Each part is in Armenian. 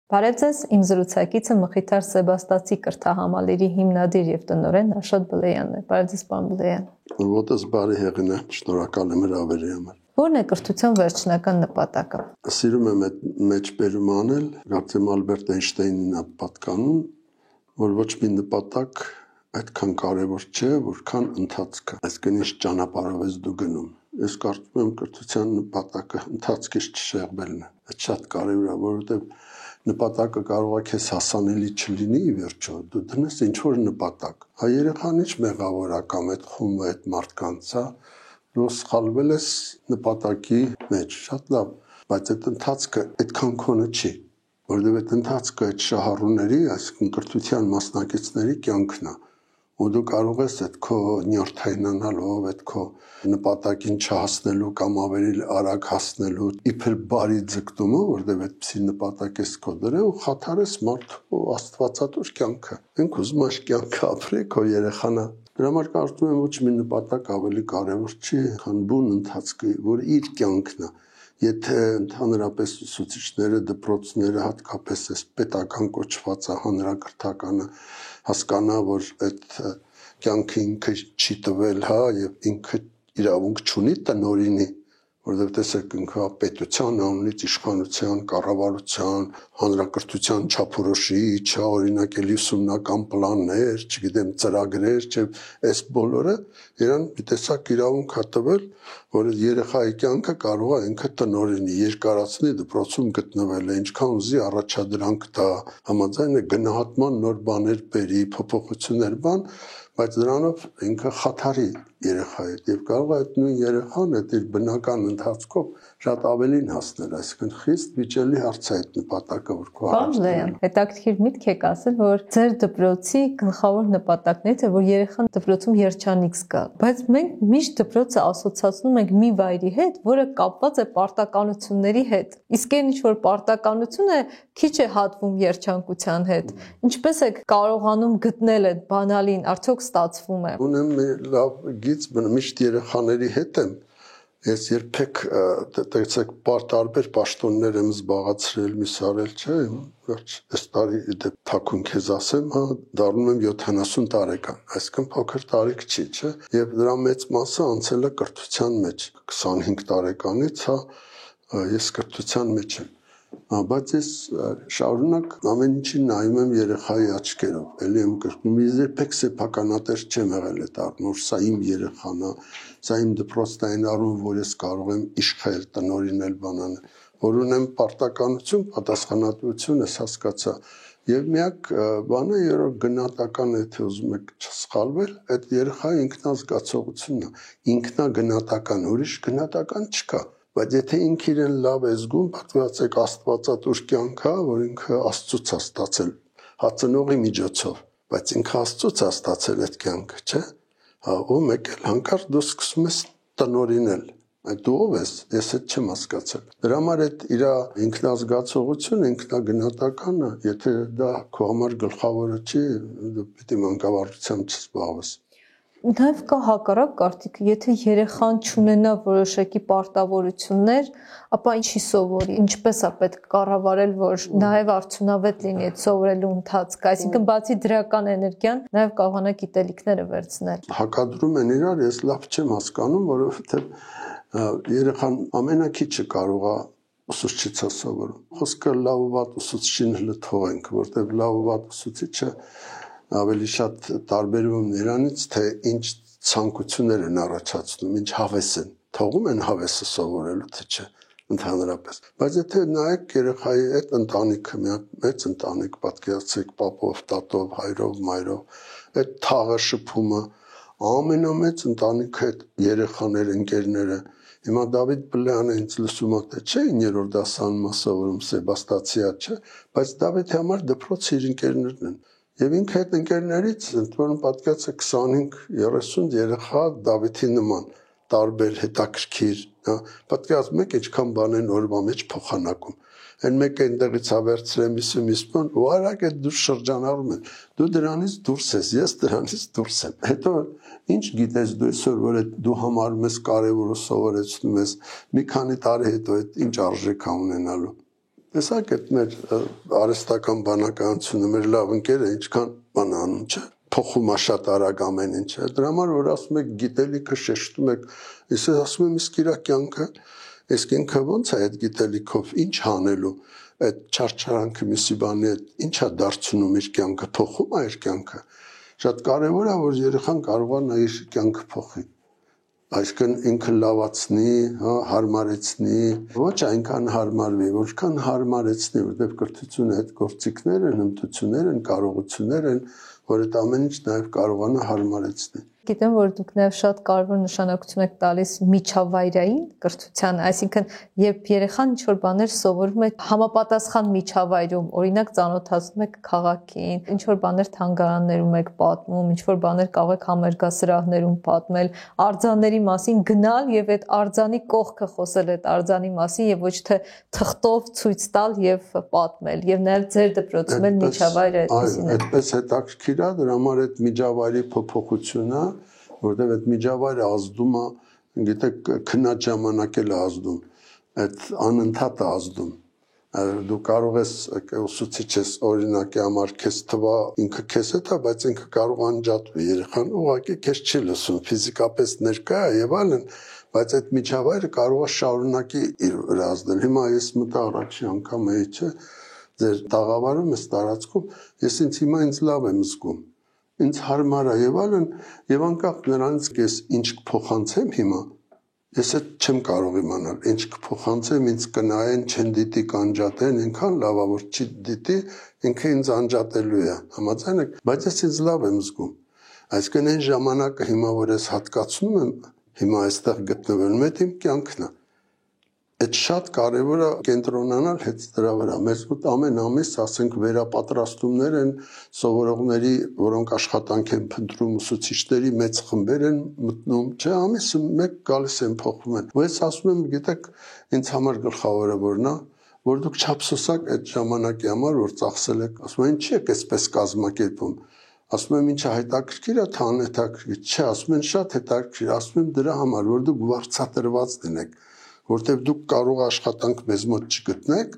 Բարև ձեզ, իմ զրուցակիցը Մխիթար Սեբաստացի կրթահամալիրի հիմնադիր եւ տնօրեն Աշոտ Բլեյանն է։ Բարև ձեզ, պարոն Բլեյան։ Ոտս բարի հեղինը, շնորհակալ եմ հրավերի համար։ Ո՞րն է կրթության վերջնական նպատակը։ Սիրում եմ այդ մեջբերում անել, կարծեմ Ալբերտ Էյնշտեյնին է պատկանում, որ ոչ մի նպատակ այդքան կարևոր չէ, որքան ընթացքը։ Այսինքն ինչ ճանապարհով ես դու գնում։ Ես կարծում եմ կրթության նպատակը ընթացքից չշեղբելն է։ Այդ շատ կարևոր է, որովհետև նպատակը կարող է քեզ հասանելի չլինի ի վերջո, դու դնես ինչ-որ նպատակ։ Հայ երեխան ինչ մեղավոր է կամ այդ խումբը, այդ մարդկանց, դու սխալվել ես նպատակի մեջ, շատ լավ, բայց այդ ընթացքը այդքան քոնը չի, որովհետև այդ ընթացքը այդ շահառուների, այսինքն կրթության մասնակիցների կյանքն է, ու դու կարող ես այդ քո նյարդայնանալով, այդ քո նպատակին չհասնելու կամ ավելի արագ հասնելու իբր բարի ձգտումով, որովհետև այդպիսի նպատակ ես քո դրել ու խաթարես մարդու աստվածատուր կյանքը։ Ինք ուզում ես կյանքը ապրի, քո երեխան է։ Դրա համար կարծում եմ ոչ մի նպատակ ավելի կարևոր չի, քան բուն ընթացքը, որ իր կյանքն է։ Եթե ընդհանրապես ուսուցիչները, դպրոցները, հատկապես այս պետական կոչվածը հանրակրթականը հասկանա, որ այդ կյանքը ինքը չի տվել, եւ ինքը իրավունք չունի տնօրինի, որովհետև տեսեք ինքը պետության անունից իշխանության, կառավարության, հանրակրթության չափորոշիչ, օրինակելի ուսումնական պլաններ, չգիտեմ, ծրագրեր, չէ, այս բոլորը իրան մի տեսակ իրավունք է տվել, որ երեխայի կյանքը կարող է ինքը տնօրինի, երկարացնի, դպրոցում գտնվել է, ինչքան ուզի առաջադրանք տա, համաձայն է գնահատման նոր բաներ բերի, փոփոխություններ բան, բայց դրանով ինքը խաթարի երեխայի եւ կարող է այդ նույն երեխան այդ իր բնական ընթացքով շատ ավելին հասնել, այսինքն խիստ վիճելի հարց է այդ նպատակը, որ քո Բան հետաքրքիր միտք եք ասել, որ ձեր դպրոցի գլխավոր նպատակն է, թե որ երեխան դպրոցում երջանիկ զգա, բայց մենք միշտ դպրոցը ասոցացնում ենք մի վայրի հետ, որը կապված է պարտականությունների հետ։ Իսկ այն ինչ որ պարտականություն է, քիչ է հատվում երջանկության հետ։ Ինչպես եք կարողանում գտնել այդ բանալին, արդյոք ստացվում է։ Ունեմ լավ գիծ, միշտ երեխաների հետ եմ։ Ես երբեք տեսեք տարբեր պաշտոններ եմ զբաղացրել, միսարել, չէ, վերջ այս տարի դե թաքուն քեզ ասեմ, դառնում եմ 70 տարեկան, այսինքն փոքր տարիք չի, չէ, եւ դրա մեծ մասը անցել է կրթության մեջ, 25 տարեկանից, ես կրթության մեջ եմ, բայց ես շարունակ ամեն ինչին նայում եմ երեխայի աչքերով, էլի եմ կրկնում, ես երբեք սեփականատեր չեմ եղել այդ առնոր, սա իմ երեխան է, սա իմ դպրոցն է, այն առում, որ ես կարող եմ իշխել, տնօրինել բանանը, որ ունեմ պարտականություն, պատասխանատվություն, ես հասկացա, եւ միակ բանը, երբ գնահատական է, թե ուզում եք չսխալվել, այդ երեխայի ինքնազգացողությունն է, ինքնագնահատական, ուրիշ գնահատական չկա, բայց եթե ինքը իրեն լավ է զգում, պատկերացրեք աստվածատուր կյանք է, որ ինքը Աստծուց է ստացել, հացնողի միջոցով, բայց ինքը Աստծուց է ստացել այդ կյանքը, չէ՞։ Ու մեկ էլ հանկարծ դու սկսում ես տնօրինել, այդ դու ով ես, ես այդ չեմ հասկացել։ Դրա համար այդ իր ինքնազգացողությունը, ինքնագնահատականը, եթե դա քո համար գլխավորը չի, դու պիտի մանկավարժությամբ չզբաղվես։ Նաև կա հակառակ կարծիք, եթե երեխան չունենա որոշակի պարտավորություններ, ապա ինչի սովորի, ինչպես է պետք կառավարել, որ նաև արդյունավետ լինի այդ սովորելու ընթացքը, այսինքն բացի դրական էներգիան, նաև կարողանա գիտելիքները վերցնել։ Հակադրում են իրար, ես լավ չեմ հասկանում, որովհետև երեխան ամենակիչը կարող է ուսուցչից սովորում։ Խոսքը լավ ու վատ ուսուցչին հլթողենք, որտեղ լավ ու վատ ուսուցիչը ավելի շատ տարբերվում նրանից, թե ինչ ցանկություններ են առաջացնում, ինչ հավես են, թողում են հավեսը սովորելու, թե չէ, ընդհանրապես։ Բայց եթե նայեք երեխայի այդ ընտանիքը, մի հատ մեծ ընտանիք, պատկերացրեք պապով, տատով, հայրով, մայրով, այդ թաղը շփումը, ամենամեծ ընտանիքը այդ երեխաներ, ընկերները։ Հիմա Դավիթ Բլեյանը ինձ լսում է, թե չէ 9-րդ դասանում սովորում Սեբաստացիա, չէ, բայց Դավիթի համար դպրոցի իր ընկերներն են։ Եվ ինքը այդ ընկերներից, ընդ որում պատկերացրեք 25-30 երեխա Դավիթի նման, տարբեր հետաքրքիր, պատկերացնում եք ինչքան բան են օրվա մեջ փոխանակում։ Այն մեկը այնտեղից հավերցրեմ, իսում, ու արագ այդ դուրս շրջանառում են։ Դու դրանից դուրս ես, ես դրանից դուրս եմ։ Հետո ինչ գիտես դու այսօր, որ դու համարում ես կարևոր ու սովորեցնում ես, մի քանի տարի հետո այդ ինչ արժեք է ունենալու։ Տեսակ այդ մեր արհեստական բանականությունը մեր լավ ընկերը ինչքան բան անում չէ, փոխում է շատ արագ ամեն ինչը։ Դրա համար որ ասում եք գիտելիքը շեշտում եք, ես ասում եմ իսկ իր կյանքը, իսկ ինքը ոնց է այդ գիտելիքով ինչ հանելու, այդ չարչարանքը միսի բանի հետ ինչա դարձնում իր կյանքը, փոխում է իր կյանքը։ Շատ կարևոր է որ երեխան կարողանա իր կյանքը փոխի։ Այսինքն ինքը լավացնի, հարմարեցնի, ոչ այնքան հարմարվի, որքան հարմարեցնի, որտեղ կրթությունը այդ գործիքներ են, հմտություններ են, կարողություններ են, որ այդ ամեն ինչ նաև կարողանա հարմարեցնել։ Գիտեմ, որ դուք նաև շատ կարևոր նշանակություն եք տալիս միջավայրային կրթության, այսինքն երբ երեխան ինչ-որ բաներ սովորում է համապատասխան միջավայրում, օրինակ ծանոթացնում եք քաղաքին, ինչ-որ բաներ թանգարաններում եք պատմում, ինչ-որ բաներ կարող եք համերգասրահներում պատմել, արձանների մասին գնալ եւ այդ արձանի կողքը խոսել այդ արձանի մասին եւ ոչ թե թղթով ցույց տալ եւ պատմել եւ նաև ձեր դպրոցում էլ միջավայրը այդպեսին է։ Այդպես հետաքրքիր է, դրա համար այդ միջավայրի փոփոխությունը որտեղ այդ միջավայրը ազդում է, գիտեք, քնած ժամանակ էլ ազդում, այդ անընդհատ ազդում։ Դու կարող ես ուսուցիչ ես օրինակի համար քեզ թվա ինքը քեզ հետ է, բայց ինքը կարող անջատվի, երեխան ուղղակի քեզ չի լսում, ֆիզիկապես ներկա է եւ այլն, բայց այդ միջավայրը կարող է շարունակի իր վրա ազդել։ Հիմա ես մտա առաջի անգամ էի, չէ, ձեր տաղավարում ես տարածքում, ես հիմա ինձ լավ եմ զգում։ Ինձ հարմար է եւ այլն, եւ անկախ նրանից ես ինչ կփոխանցեմ հիմա, ես այդ չեմ կարող իմանալ, ինչ կփոխանցեմ, ինձ կնայեն, չեն դիտի կանջատեն, այնքան լավ է, որ չի դիտի, ինքը ինձ անջատելու է, համաձայն եք, բայց ես ինձ լավ եմ զգում։ Այսինքն այն ժամանակը հիմա որ ես հատկացնում եմ, հիմա այստեղ գտնվելն է իմ կյանքն է։ Այդ շատ կարևոր է կենտրոնանալ հետ դրա վրա։ Մեզ մոտ ամեն ամիս, ասենք, վերապատրաստումներ են սովորողների, որոնք աշխատանք են փնտրում, ուսուցիչների մեծ խմբեր են մտնում, չէ, ամիսը մեկ գալիս են փոխվում են։ Ու ես ասում եմ, գիտեք, ինձ համար գլխավորը որն է, որ դուք չափսոսակ այդ ժամանակի համար, որ ծախսել եք, ասում են, ինչի եք այսպես կազմակերպում։ Ասում եմ, ինչա հետաքրքիր է, թե անհետաքրքիր, չէ, ասում են, շատ հետաքրքիր, ասում եմ դրա համար, որ դուք վարձատրված լինեք, որտեղ դուք կարող աշխատանք մեզ մոտ չգտնեք,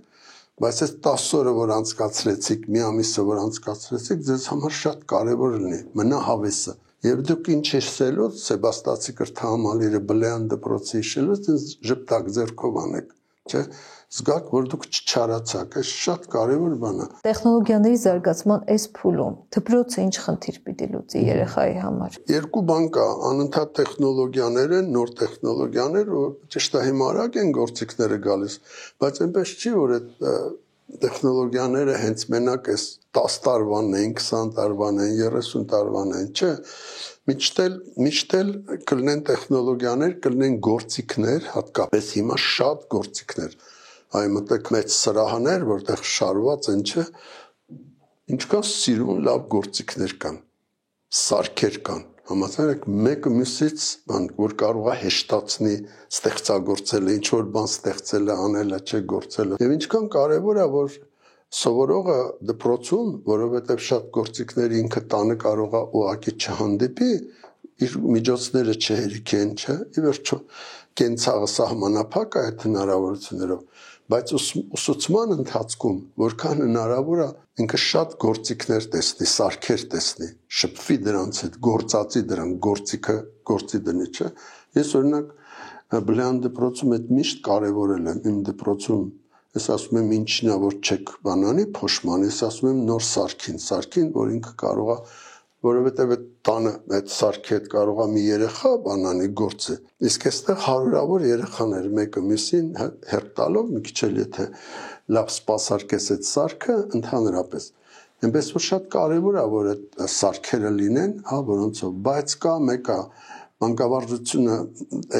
բայց այս 10 օրը, որ անցկացրեցիք, մի ամիսը, որ անցկացրեցիք, ձեզ համար շատ կարևոր լինի, մնա հավեսը։ Եվ դուք ինչ հիշելով, Սեբաստացի կրթահամալիրը Բլեան դպրոցի հիշելով, ինձ ժպտակ ձեռքով անեք, չէ, զգաք, որ դուք չչարացաք, այս շատ կարևոր բան է։ Տեխնոլոգիաների զարգացման այս փուլում դպրոցը ինչ խնդիր պիտի լուծի երեխայի համար։ Երկու բան կա, անընդհատ տեխնոլոգիաներ են, նոր տեխնոլոգիաներ, որ ճիշտ է հիմա արագ են գործիքները գալիս, բայց այնպես չի, որ այդ տեխնոլոգիաները հենց մենակ այս 10 տարվան են, 20 տարվան են, 30 տարվան են, չէ, միշտ էլ կլինեն տեխնոլոգիաներ, կլինեն գործիքներ, հատկապես հիմա շատ գործիքներ, այ մտեք մեծ սրահներ, որտեղ շարված են, չէ, ինչքան սիրուն լավ գործիքներ կան, սարքեր կան, համաձայն եք մեկը մյուսից, որ կարող է հեշտացնի ստեղծագործելը, ինչ-որ բան ստեղծելը, անելը, չէ, գործելը։ Եվ ինչքան կարևոր է, որ սովորողը դպրոցում, որովհետև շատ գործիքներ ինքը տանը կարող է ուղղակի չհանդիպի, իր միջոցները չհերիքեն, չէ, ի վերջո կենցաղը սահմանափակ է այդ հնարավորություններով, բայց ուսուցման ընթացքում որքան հնարավոր է ինքը շատ գործիքներ տեսնի, սարքեր տեսնի, շփվի դրանց հետ, գործածի դրան, գործիքը գործի դնի, չէ։ Ես օրինակ Բլեան դպրոցում այդ միշտ կարևորել եմ իմ դպրոցում, ես ասում եմ ինչն է որ չեք բանանի, փոշման, ես ասում եմ նոր սարքին, որ ինքը կարող է, որովհետև այդ տանը այդ սարքի հետ կարող է մի երեխա բանանի գործը, իսկ այստեղ հարյուրավոր երեխաներ մեկը մյուսին հերթ տալով մի քիչ էլ եթե լավ սպասարկես այդ սարքը ընդհանրապես, այնպես որ շատ կարևոր է որ այդ սարքերը լինեն, հա, որոնցով, բայց կա մեկը մանկավարժությունը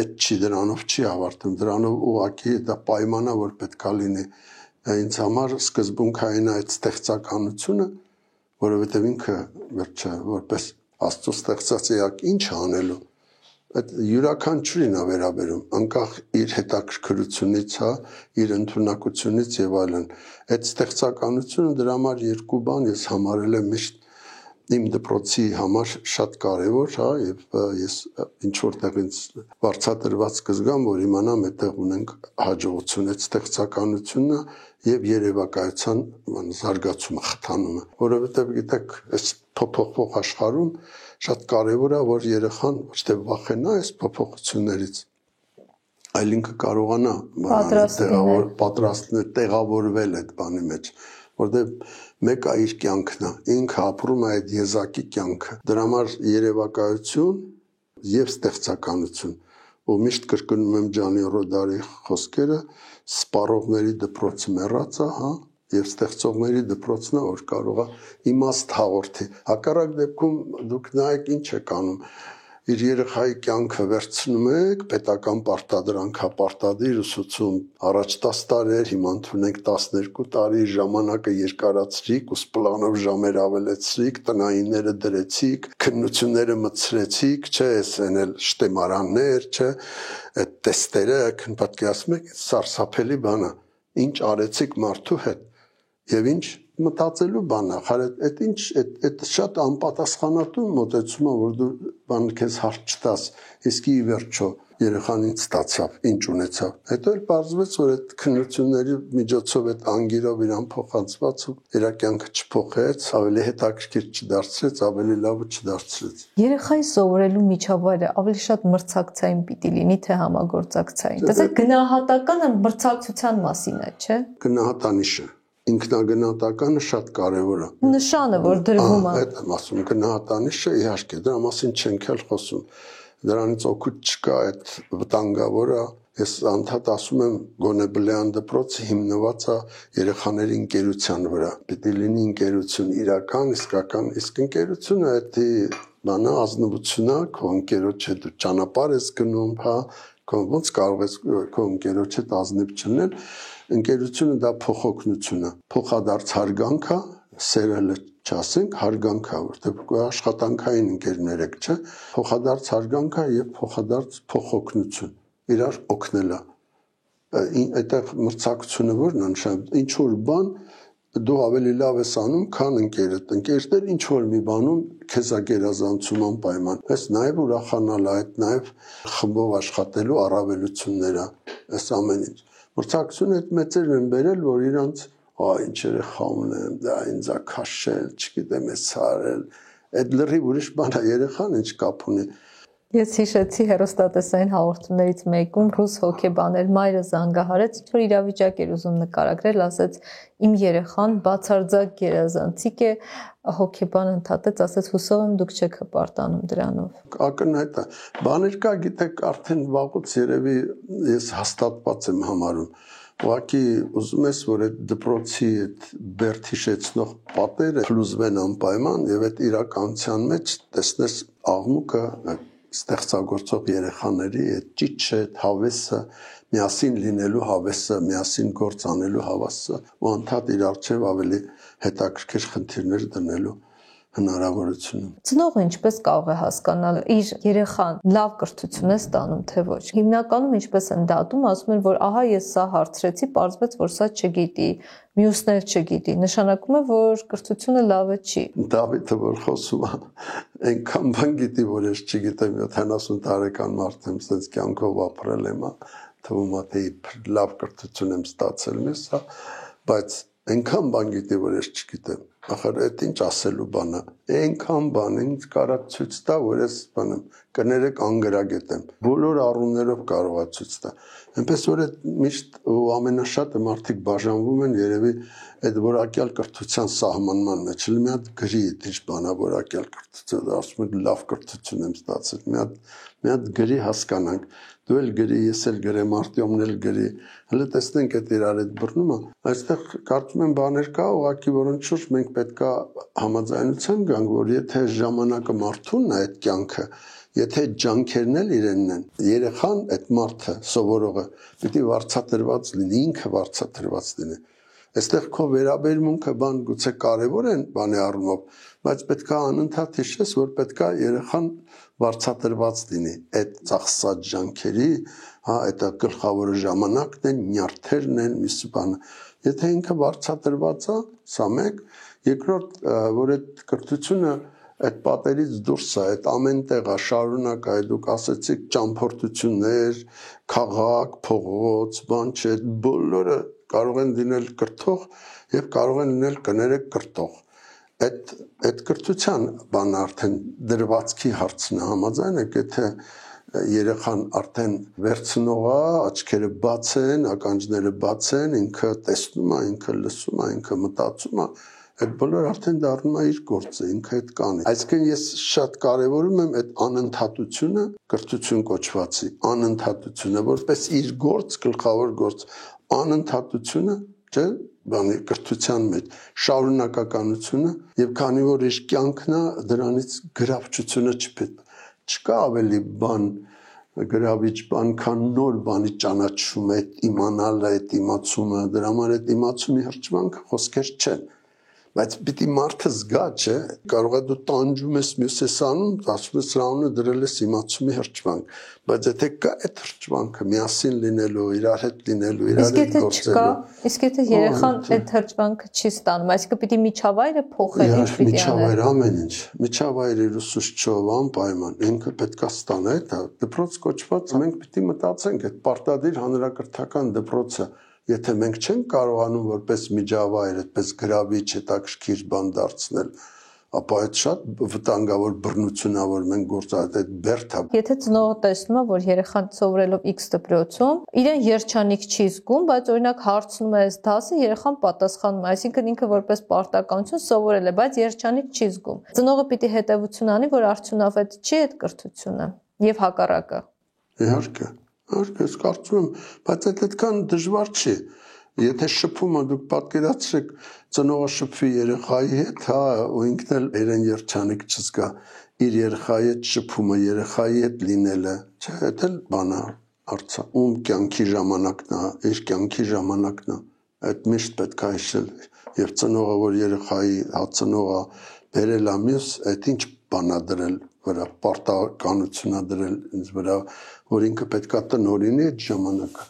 այդ չի դրանով չի ավարտում, դրանով ուղղակի դա պայման է որ պետքա լինի ինձ համար սկզբունքային այդ ստեղծականությունը, որովհետև ինքը վերջը որպես Աստծո ստեղծած էակ ինչ անելու, այդ յուրաքանչյուրին է վերաբերում, անկախ իր հետաքրքրությունից, հա, իր ընդունակությունից եւ այլն, այդ ստեղծականությունը դրա համար երկու բան ես համարել եմ միշտ իմ դպրոցի համար շատ կարևոր, հա, եւ ես ինչ որտեղ ինձ վարձատրված կզգամ, որ իմանամ այդտեղ ունենք հաջողություն, այդ ստեղծականությունը եւ երևակայության զարգացումը, խթանումը, որովհետեւ գիտեք, այս փոփոխվող աշխարհում շատ կարևոր է, որ երեխան ոչ թե վախենա այս փոփոխություններից, այլ ինքը կարողանա պատրաստել, տեղավորվել այդ բանի մեջ, որտեղ մեկը իր կյանքն է, ինքը ապրում է այդ եզակի կյանքը, դրա համար երևակայություն եւ ստեղծականություն, ու միշտ կրկնում եմ Ջանի Ռոդարի խոսքերը, սպառողների դպրոցը մեռած է, հա, եւ ստեղծողների դպրոցն է, որ կարող է իմաստ հաղորդի, հակառակ դեպքում դուք նայեք ինչ եք անում, իր երեխայի կյանքը վերցնում եք, պետական պարտադրանքա պարտադիր ուսուցում, առաջ 10 տարի, հիմա ընդունենք 12 տարի, ժամանակը երկարացրիք, ուսպլանով ժամեր ավելեցրիք, տնայինները դրեցիք, քննությունները մտցրեցիք, չէ, էսեն էլ շտեմարաններ, չէ, այդ տեստերը, պատկերացնում եք, սարսափելի բան է, ինչ արեցիք մարդու հետ, եւ ինչ մտածելու բան է, այդ ինչ, այդ շատ անպատասխանատու մոտեցում է, որ դու բան քեզ հարց չտաս, իսկ ի վերջո երեխան ինչ ստացավ, ինչ ունեցավ, հետո էլ պարզվեց, որ այդ քննությունների միջոցով այդ անգիրով իրան փոխանցված ու իր կյանքը չփոխեց, ավելի հետաքրքիր չդարձրեց, ավելի լավը չդարձրեց։ Երեխայի սովորելու միջավայրը ավելի շատ մրցակցային պիտի լինի, թե համագործակցային։ Դասեք գնահատականը մրցակցության մասին է, չէ՞։ Գնահատանիշը ինքնագնահատականը շատ կարևոր է։ Նշանը, որ դրվում է։ Այդ եմ ասում, գնահատանիշը իհարկե, դրա մասին չենք էլ խոսում։ Դրանից օգուտ չկա, այդ վտանգավորը, ես անդադ ասում եմ, գոնե Բլեան դպրոցը հիմնված է երեխաների ընկերության վրա։ Պիտի լինի ընկերություն իրական, իսկական, իսկ ընկերությունը դա բանա ազնվությունն է, քո ընկերոջ հետ դու ճանապարհ ես գնում, հա, ոնց կարող ես քո ընկերոջ հետ ազնիվ չլինել։ Ընկերությունը դա փոխօգնություն է, փոխադարձ հարգանք է, սերելը չասենք, հարգանք է, որտեղ աշխատանքային ընկերներ եք, չէ՞, փոխադարձ հարգանք է եւ փոխադարձ փոխօգնություն, իրար օգնելը։ Այդտեղ մրցակցությունը որն է նշանակում, ինչ որ բան դու ավելի լավ ես անում, քան ընկերդ։ Ընկերներ ինչ որ մի բանում քեզ է գերազանցում անպայման։ Այս նաեւ ուրախանալ է, այդ նաեւ խմբով աշխատելու առավելություններ է, այս ամեն ինչ։ Մրցակցությունը այդ մեծերն են բերել, որ իրանց ինչ երեխա ունեմ, դա ինձ է քաշել, չգիտեմ, էս արել, այդ լրիվ ուրիշ բան է, երեխան ինչ կապ ունի։ Ես հիշեցի հեռուստատեսային հաղորդումներից մեկում ռուս հոգեբաներ մայրը զանգահարեց, ինչ որ իրավիճակ էր ուզում նկարագրել, ասաց իմ երեխան բացարձակ գերազանցիկ է, հոգեբանը ընդհատեց, ասաց հուսով եմ դուք չեք հպարտանում դրանով։ Ակնհայտ է, բաներ կա, գիտեք, արդեն վաղուց երևի ես հաստատված եմ համարում։ Ուղղակի ուզում ես, որ այդ դպրոցի այդ բերդ հիշեցնող պատերը փլուզվեն անպայման եւ այդ իրականության մեջ տեսնես աղմուկը ստեղծագործող երեխաների այդ ճիճը, այդ հավեսը, միասին լինելու հավեսը, միասին գործ անելու հավասը, ու անդադ իր առջև ավելի հետաքրքիր խնդիրներ դնելու հնարավորությունը։ Ծնողը ինչպես կարող է հասկանալ իր երեխան լավ կրթություն է ստանում, թե ոչ։ Հիմնականում ինչպես են դատում, ասում են, որ ահա ես սա հարցրեցի, պարզվեց, որ սա չգիտի, մյուսն էլ չգիտի։ Նշանակում է, որ կրթությունը լավը չի։ Դավիթը որ խոսում է, այնքան բան գիտի, որ ես չգիտեմ, 70 տարեկան մարդ եմ, sense կյանքով ապրել եմ, թվում է թե լավ կրթություն եմ ստացել մեզ, բայց այնքան բան գիտի, որ ես չգիտեմ։ Ախր այդ ինչ ասելու բան է։ Այնքան բան ինձ կարա ցույց տա, որ ես բանը կներեք անգրագետ եմ։ Բոլոր առումներով կարող է ցույց տա։ Այնպես որ այդ միշտ ու ամենաշատը մարդիկ բաժանվում են երևի այդ որակյալ կրթության սահմանման մեջ։ Մի հատ գրի ինչ բանա որակյալ կրթություն, ասում են լավ կրթություն եմ ստացել։ Մի հատ գրի հասկանանք։ Դու էլ գրի, ես էլ գրեմ, Արտյոմն էլ գրի։ Հələ տեսնենք այդ իրար այդ բռնումը։ Այստեղ կարծում եմ բաներ կա, ուղղակի որոնց շուրջ մենք պետքա համաձայնության գանք, որ եթե ժամանակը մարդունն է այդ կյանքը, եթե ջանքերն էլ իրենն են, երեխան այդ մարդը, սովորողը, պիտի վարձատրված լինի, ինքը վարձատրված լինի։ Այստեղ քո վերաբերմունքը բան գուցե կարևոր են բանի առումով, բայց պետքա անընդհատ հիշես, որ պետքա երեխան վարձատրված լինի այդ ծախսած ջանքերի, հա, այդ գլխավոր ժամանակն են, նյարդերն են, մյուս բանը։ Եթե ինքը վարձատրված է, սա մեկ, երկրորդ, որ այդ կրթությունը այդ պատերից դուրս է, այդ ամեն տեղ է, շարունակ է, դուք ասեցիք ճամփորդություններ, քաղաք, փողոց, բան չէ, բոլորը կարող են լինել կրթող եւ կարող են լինել կներեք կրթող։ Այդ կրթության բանը արդեն դրվածքի հարցն է, համաձայն եք, եթե երեխան արդեն վերցնող է, աչքերը բաց են, ականջները բաց են, ինքը տեսնում է, ինքը լսում է, ինքը մտածում է, այդ բոլորը արդեն դառնում է իր գործը, ինքը այդ կանի։ Այսինքն ես շատ կարևորում եմ այդ անընդհատությունը, կրթություն կոչվածի, անընդհատությունը, որպես իր գործ, գլխավոր գործ, անընդհատությունը, չէ՞, բանի կրթության մեջ, շարունակականությունը, եւ քանի որ իր կյանքն է, դրանից գրավչությունը չկա ավելի բան գրավիչ բան, քան նոր բանի ճանաչումը, այդ իմանալը, այդ իմացումը, դրա համար այդ իմացումի հրճվանքը խոսքեր չեն։ Բայց պիտի մարդը զգա, չէ, կարող է դու տանջում ես մյուս ես անում, ասում ես սրանունը դրել ես իմացումի հրճվանք, բայց եթե կա այդ հրճվանքը միասին լինելու, իրար հետ լինելու, իրար հետ գործելու։ Իսկ եթե երեխան այդ հրճվանքը չի ստանում, այսինքն պիտի միջավայրը փոխել, ինչ պիտի անել։ Միջավայրը ամեն ինչ, միջավայրը իր ուսուցչով անպայման, ինքը պետք է ստանա, դա դպրոց կոչված, մենք պիտի մտածենք, այդ պարտադիր հանրակրթական դպրոցը եթե մենք չենք կարողանում որպես միջավայր, այդպես գրավիչ, հետաքրքիր բան դարձնել, ապա այդ շատ վտանգավոր բռնություն է, որ մենք գործած այդ բերդը։ Եթե ծնողը տեսնում է, որ երեխան սովորելով X դպրոցում, իրեն երջանիկ չի զգում, բայց օրինակ հարցնում է այս դասը, երեխան պատասխանում է, այսինքն ինքը որպես պարտականություն սովորել է, բայց երջանիկ չի զգում։ Ծնողը պիտի հետևություն անի, որ արդյունավետ չի այդ կրթությունը եւ հակառակը։ Իհարկե, ես կարծում եմ, բայց այդքան դժվար չի։ Եթե շփումը դուք պատկերացրեք, ծնողը շփվի երեխայի հետ, հա, ու ինքն էլ իրեն երջանիկ չզգա, իր երեխայի հետ շփումը, երեխայի հետ լինելը, չէ, դա էլ բան է, արցա, ում կյանքի ժամանակն է, իր կյանքի ժամանակն է, այդ միշտ պետք է հիշել, եւ ծնողը, որ երեխայի ծնողը բերել է մյուս, այդ ինչ բան է դրել վրա, պարտականություն է դրել ինձ վրա, որ ինքը պետքա տնօրինի այդ ժամանակը,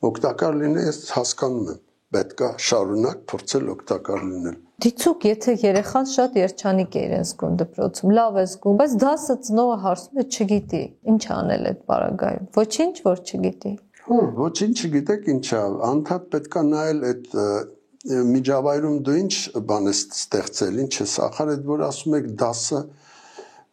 օգտակար լինի, ես հասկանում եմ, պետքա շարունակ փորձել օգտակար լինել։ Դիցուք, եթե երեխան շատ երջանիկ է իրեն զգում դպրոցում, լավ է զգում, բայց դասը ծնողը հարցնում է, չգիտի, ինչ անել այդ պարագայում, ոչինչ, որ չգիտի։ Ոչինչ չգիտեք ինչա, անդադ պետքա նայել այդ միջավայրում դու ինչ բան ես ստեղծել, ինչ ես, ախր այդ որ ասում եք դասը,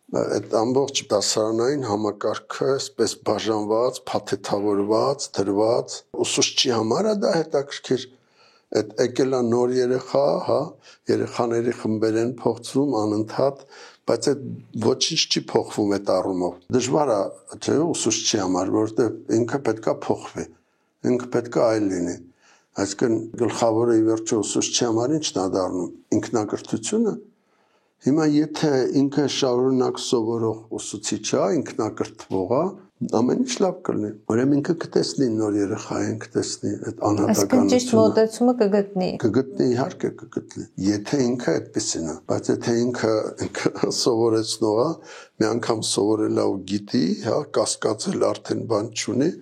այդ ամբողջ դասարանային համակարգը այսպես բաժանված, փաթեթավորված, դրված, ուսուցչի համար է դա հետաքրքիր, այդ եկել է նոր երեխա, հա, երեխաների խմբեր են փոխվում անընդհատ, բայց այդ ոչինչ չի փոխվում այդ առումով։ Դժվար է, չէ՞, ուսուցչի համար, որովհետև ինքը պետքա փոխվի, ինքը պետքա այլ լինի։ Այսինքն գլխավորը ի վերջո ուսուցչի համար ի՞նչն է դառնում, ինքնակրթությունը։ Հիմա եթե ինքը շարունակ սովորող ուսուցիչ է, ինքնակրթվող է, ամեն ինչ լավ կլինի։ Ուրեմն ինքը կտեսնի նոր երեխային, կտեսնի այդ անհատականությունը։ Այսինքն ճիշտ մոտեցումը կգտնի։ Կգտնի, իհարկե կգտնի։ Եթե ինքը այդպեսին է, բայց եթե ինքը սովորեցնող է, մի անգամ սովորել է ու գիտի, հա, կասկածել արդեն բան չունի,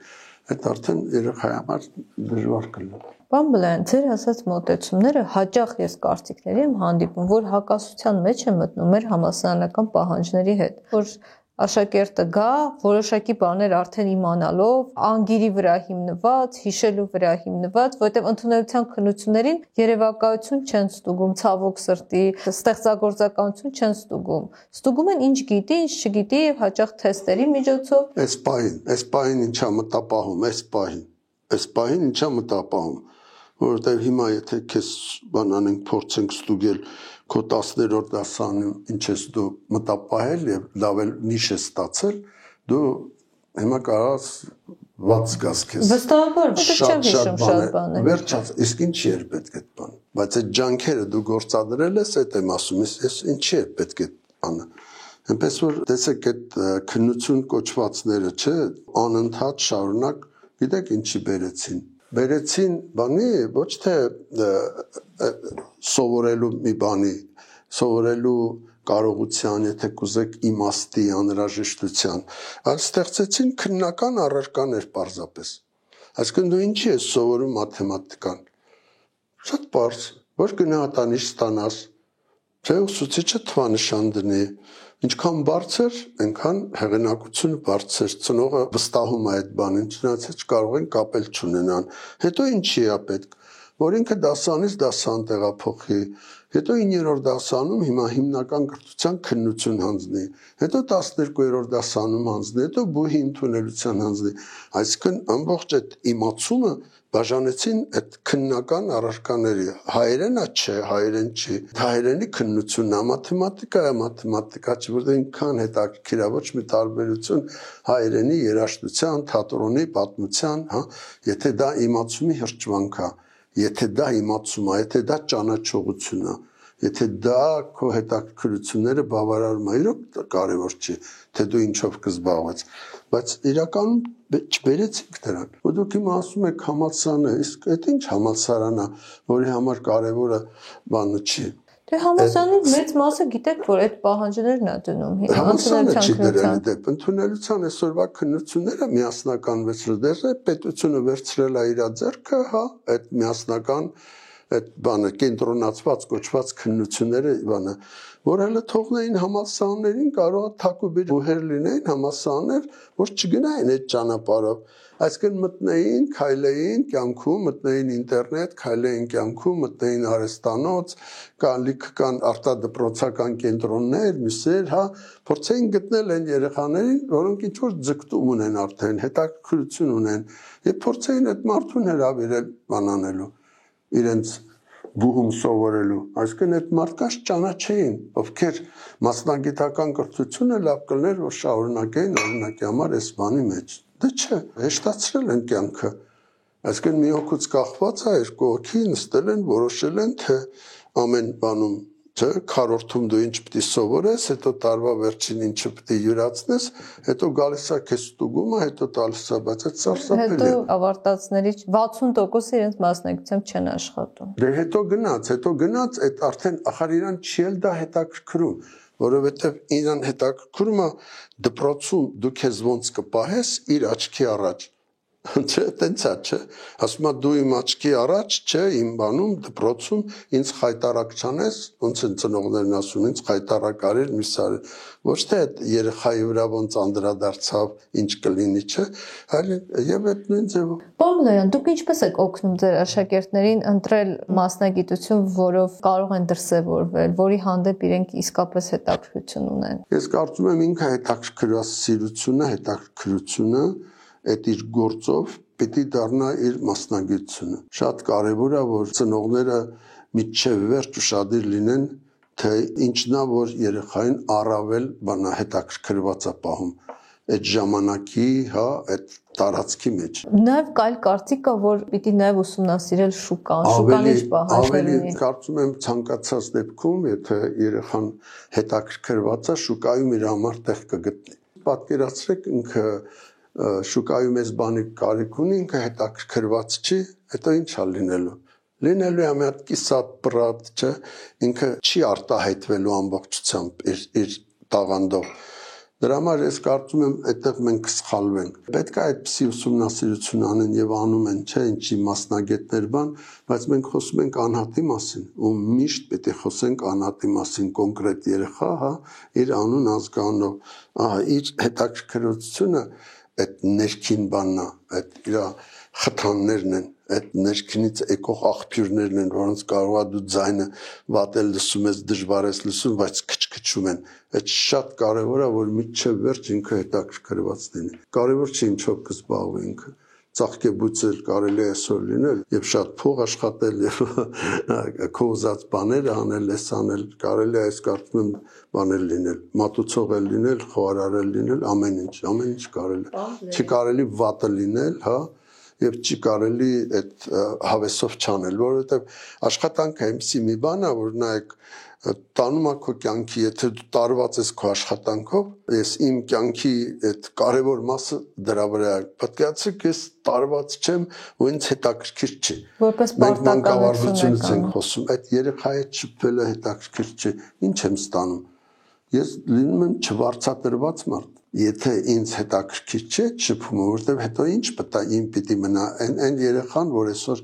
այդ արդեն երեխայի համար դժվար կլինի։ Պարոն Բլայան, ձեր ասած մոտեցումները հաճախ ես կարծիքների եմ հանդիպում, որ հակասության մեջ են մտնում մեր համալսարանական պահանջների հետ, որ աշակերտը գա, որոշակի բաներ արդեն իմանալով, անգիրի վրա հիմնված, հիշելու վրա հիմնված, որտեղ ընդունելության քննություններին երևակայություն չեն ստուգում, ցավոք սրտի, ստեղծագործականություն չեն ստուգում։ Ստուգում են ինչ գիտի, ինչ չգիտի եւ հաճախ թեստերի միջոցով։ Այս պահին ինչա մտապահում, այս պահին ինչա մտապահում, որովհետև հիմա եթե քեզ բան անենք, փորձենք ստուգել քո 10-րդ դասարանում ինչ ես դու մտապահել եւ լավ էլ նիշ ես ստացել, դու հիմա կարաս ված զգաս քեզ։ Վստահաբար, չեմ հիշում շատ բաներ։ Վերջած, իսկ ինչի էր պետք այդ բանը։ Բայց այդ ջանքերը դու գործադրել ես, այդ եմ ասում, ես ինչի է պետք այդ բանը։ Այնպես որ տեսեք այդ քննություն կոչվածները, չէ, անընդհատ շարունակ, գիտեք ինչի բերեցին բանի, ոչ թե սովորելու մի բանի, սովորելու կարողության, եթե կուզեք իմաստի, անհրաժեշտության, այլ ստեղծեցին քննական առարկաներ պարզապես։ Այսինքն դու ինչի ես սովորում մաթեմատիկան։ Շատ պարզ, ոչ գնահատանիշ ստանաս, Չէ, ուսուցիչը թվանշան դնի, ինչքան բարձր, այնքան հեղինակությունը բարձր, ծնողը վստահում է այդ բանին, չնայած կարող են կապել չունենան։ Հետո ինչի է պետք, որ ինքը դասանից դասան տեղափոխի, հետո 9-րդ դասանում հիմա հիմնական կրթության քննություն հանձնի, հետո 12-րդ դասանում հանձնի, հետո բուհի ընդունելության հանձնի, այսինքն ամբողջ այդ իմացումը բաժանեցին այդ քննական առարկաների, հայերենը չէ, հայերեն չի, հայերենի քննությունն է, մաթեմատիկա չի, որտեղ ինքան հետաքրքիր է, ոչ մի տարբերություն հայերենի երաժշտության, թատրոնի, պատմության, հա, եթե դա իմացումի հրճվանք է, եթե դա իմացում է, եթե դա ճանաչողություն է, եթե դա քո հետաքրքրությունները բավարարում է, իրոք կարևոր չի, թե դու ինչով կզբաղվես, բայց իրականում չբերեցինք դրան, որ դուք իմ ասում եք համալսարանը, իսկ այդ ինչ համալսարան է, որի համար կարևորը բանը չի։ Դե համալսարանի մեծ մասը գիտեք, որ այդ պահանջներն է դնում համալսարանը չի դրել դեպ ընդունելության այսօրվա քննությունները միասնականվեցրել, դեռ պետությունը վերցրել է իր ձեռքը, հա, այդ միասնական այդ բանը կենտրոնացված կոչված քննությունները բանը, որ հələ թողնեին համալսարաններին, կարող է թակուբիր բուհեր լինեին համալսարաններ, որ չգնային այդ ճանապարհով, այսինքն մտնեին, քայլեին կյանքում, մտնեին ինտերնետ, քայլեին կյանքում, մտնեին արհեստանոց, կան արտադպրոցական կենտրոններ, միսեր, հա, փորձեին գտնել այն երեխաներին, որոնք ինչ որ ձգտում ունեն արդեն, հետաքրքրություն ունեն, եւ փորձեին այդ մարդուն հրավիրել բանանելու իրենց բուհում սովորելու, այսինքն այդ մարդկանց ճանաչեին, ովքեր մասնագիտական կրթությունը լավ կլներ, որ շարունակեին օրինակի համար այս բանի մեջ։ Դե չէ, հեշտացրել են կյանքը։ Այսինքն մի հոգուց կախված է, երկու հոգի նստել են, որոշել են, թե ամեն բանում, չէ, քառորդում դու ինչ պիտի սովորես, հետո տարվա վերջին ինչը պիտի յուրացնես, հետո գալիս է քեզ ստուգումը, հետո տալիս է, բայց այդ սարսափելի է։ Հետո ավարտածներից 60%-ը իրենց մասնագիտությամբ չեն աշխատում։ Դե հետո գնաց, այդ արդեն ախար իրան չի էլ դա հետաքրքրում, որովհետև իրան հետաքրքրում է դպրոցում դու քեզ ոնց կպահես իր աչքի առաջ։ Չէ, տենց է, չէ, ասում է դու իմ աչքի առաջ, չէ, իմ բանում դպրոցում ինձ խայտարակ չանես, ոնց են ծնողներն ասում, ինձ խայտարակ արիր, միս արիր, ոչ թե այդ երեխայի վրա ոնց անդրադարձավ, ինչ կլինի, չէ, այլ եւ այդ նույն ձևով։ Պարոն Մլոյան, դուք ինչպես եք օգնում ձեր աշակերտներին ընտրել մասնագիտություն, որով կարող են դրսևորվել, որի հանդեպ իրենք իսկապես հետաքրքրություն ունեն։ Ես կարծում եմ ինքը հետաքրքրությունը այդ իր գործով պիտի դառնա իր մասնագիտությունը։ Շատ կարևոր է, որ ծնողները մինչև վերջ ուշադիր լինեն, թե ինչն է, որ երեխային առավել բանա հետաքրքրված է պահում այդ ժամանակի, հա, այդ տարածքի մեջ։ Նաև կայլ կարծիք կա, որ պիտի նաև ուսումնասիրել շուկան ինչ պահանջներ ունի։ Ավելի կարծում եմ ցանկացած դեպքում, եթե երեխան հետաքրքրված է, շուկայում իր համար տեղ կգտնի։ Պատկերացրեք ինքը շուկայում այս բանի կարիք ունի, ինքը հետաքրքրված չի, հետո ինչ է լինելու է մի հատ կիսատ պրատ, չէ, ինքը չի արտահայտվելու ամբողջությամբ իր տաղանդով։ Դրա համար ես կարծում եմ այդտեղ մենք սխալվենք։ Պետք է այդպիսի ուսումնասիրություն անեն եւ անում են, չէ, ինչի մասնագետներ բան, բայց մենք խոսում ենք անհատի մասին, ու միշտ պետք է խոսենք անհատի մասին, կոնկրետ երեխա, հա, իր անուն ազգանով, ահա իր հետաքրքրությունը այդ ներքին բանն է, այդ իր խթաններն են, այդ ներքինից եկող աղբյուրներն են, որոնց կարող է դու ձայնը վատել լսում ես, դժվար ես լսում, բայց քչքչում են։ Այդ շատ կարևոր է, որ մինչև վերջ ինքը հետաքրքրված լինի։ Կարևոր չի ինչով կզբաղվի ինքը։ Ծաղկեբույսել կարելի է այսօր լինել եւ շատ փող աշխատել եւ քո ուզած բաներ անել, ես անել, կարելի է այս կարծում եմ բաներ լինել, մատուցող էլ լինել, խոհարար լինել, ամեն ինչ կարելի։ Չի կարելի վատը լինել, հա, եւ չի կարելի այդ հավեսով չանել, որովհետեւ աշխատանքը այնպեսի մի բան է, որ նայեք տանում է քո կյանքի, եթե դու տարված ես քո աշխատանքով, ես իմ կյանքի այդ կարևոր մասը դրա վրա է։ Պատկերացրեք, ես տարված չեմ, ու ինձ հետաքրքիր չի։ Որպես մենք մանկավարժությունից ենք խոսում, այդ երեխայի հետ շփվելը հետաքրքիր չի։ Ինչ եմ ստանում։ Ես լինում եմ չվարձատրված մարդ։ Եթե ինձ հետաքրքիր չէ շփումը, որտեվ հետո ինչ պիտի մնա այն երեխան, որ այսօր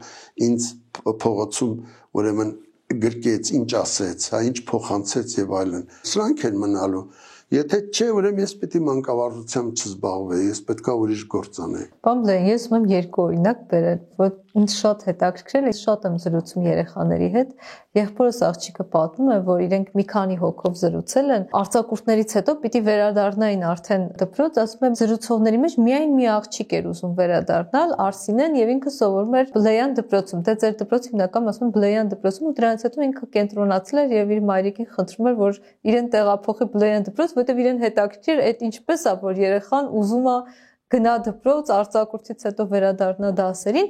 ինձ փողոցում ուրեմն գրկեց, ինչ ասեց, հա ինչ փոխանցեց եւ այլն։ Սրանք են մնալու։ Եթե չէ, ուրեմն ես պիտի մանկավարժությամբ չզբաղվեի, ես պետքա ուրիշ գործ անեի։ Բամբլեն, ես ում երկու օրինակ բերել, որ ինձ շատ հետաքրքրել է, շատ եմ զրուցում երեխաների հետ։ Եղբորս աղջիկը պատմում է, որ իրենք մի քանի հոգով զրուցել են, արձակուրդներից հետո պիտի վերադառնային արդեն դպրոց, ասում եմ զրուցողների մեջ միայն մի աղջիկ էր ուզում վերադառնալ, Արսինեն, եւ ինքը սովորում էր Բլեյան դպրոցում։ Դե ձեր դպրոցը հիմնականում ասում են Բլեյան դպրոցում, ու դրանից հետո ինքը կենտրոնացել էր եւ իր մայրիկին խնդրում էր, որ իրեն տեղափոխի Բլեյան դպրոց, որտեղ իրեն հետաքրքիր այդ ինչպես է, որ երեխան ուզում է գնա դպրոց, արձակուրդից հետո վերադառնա դասերին,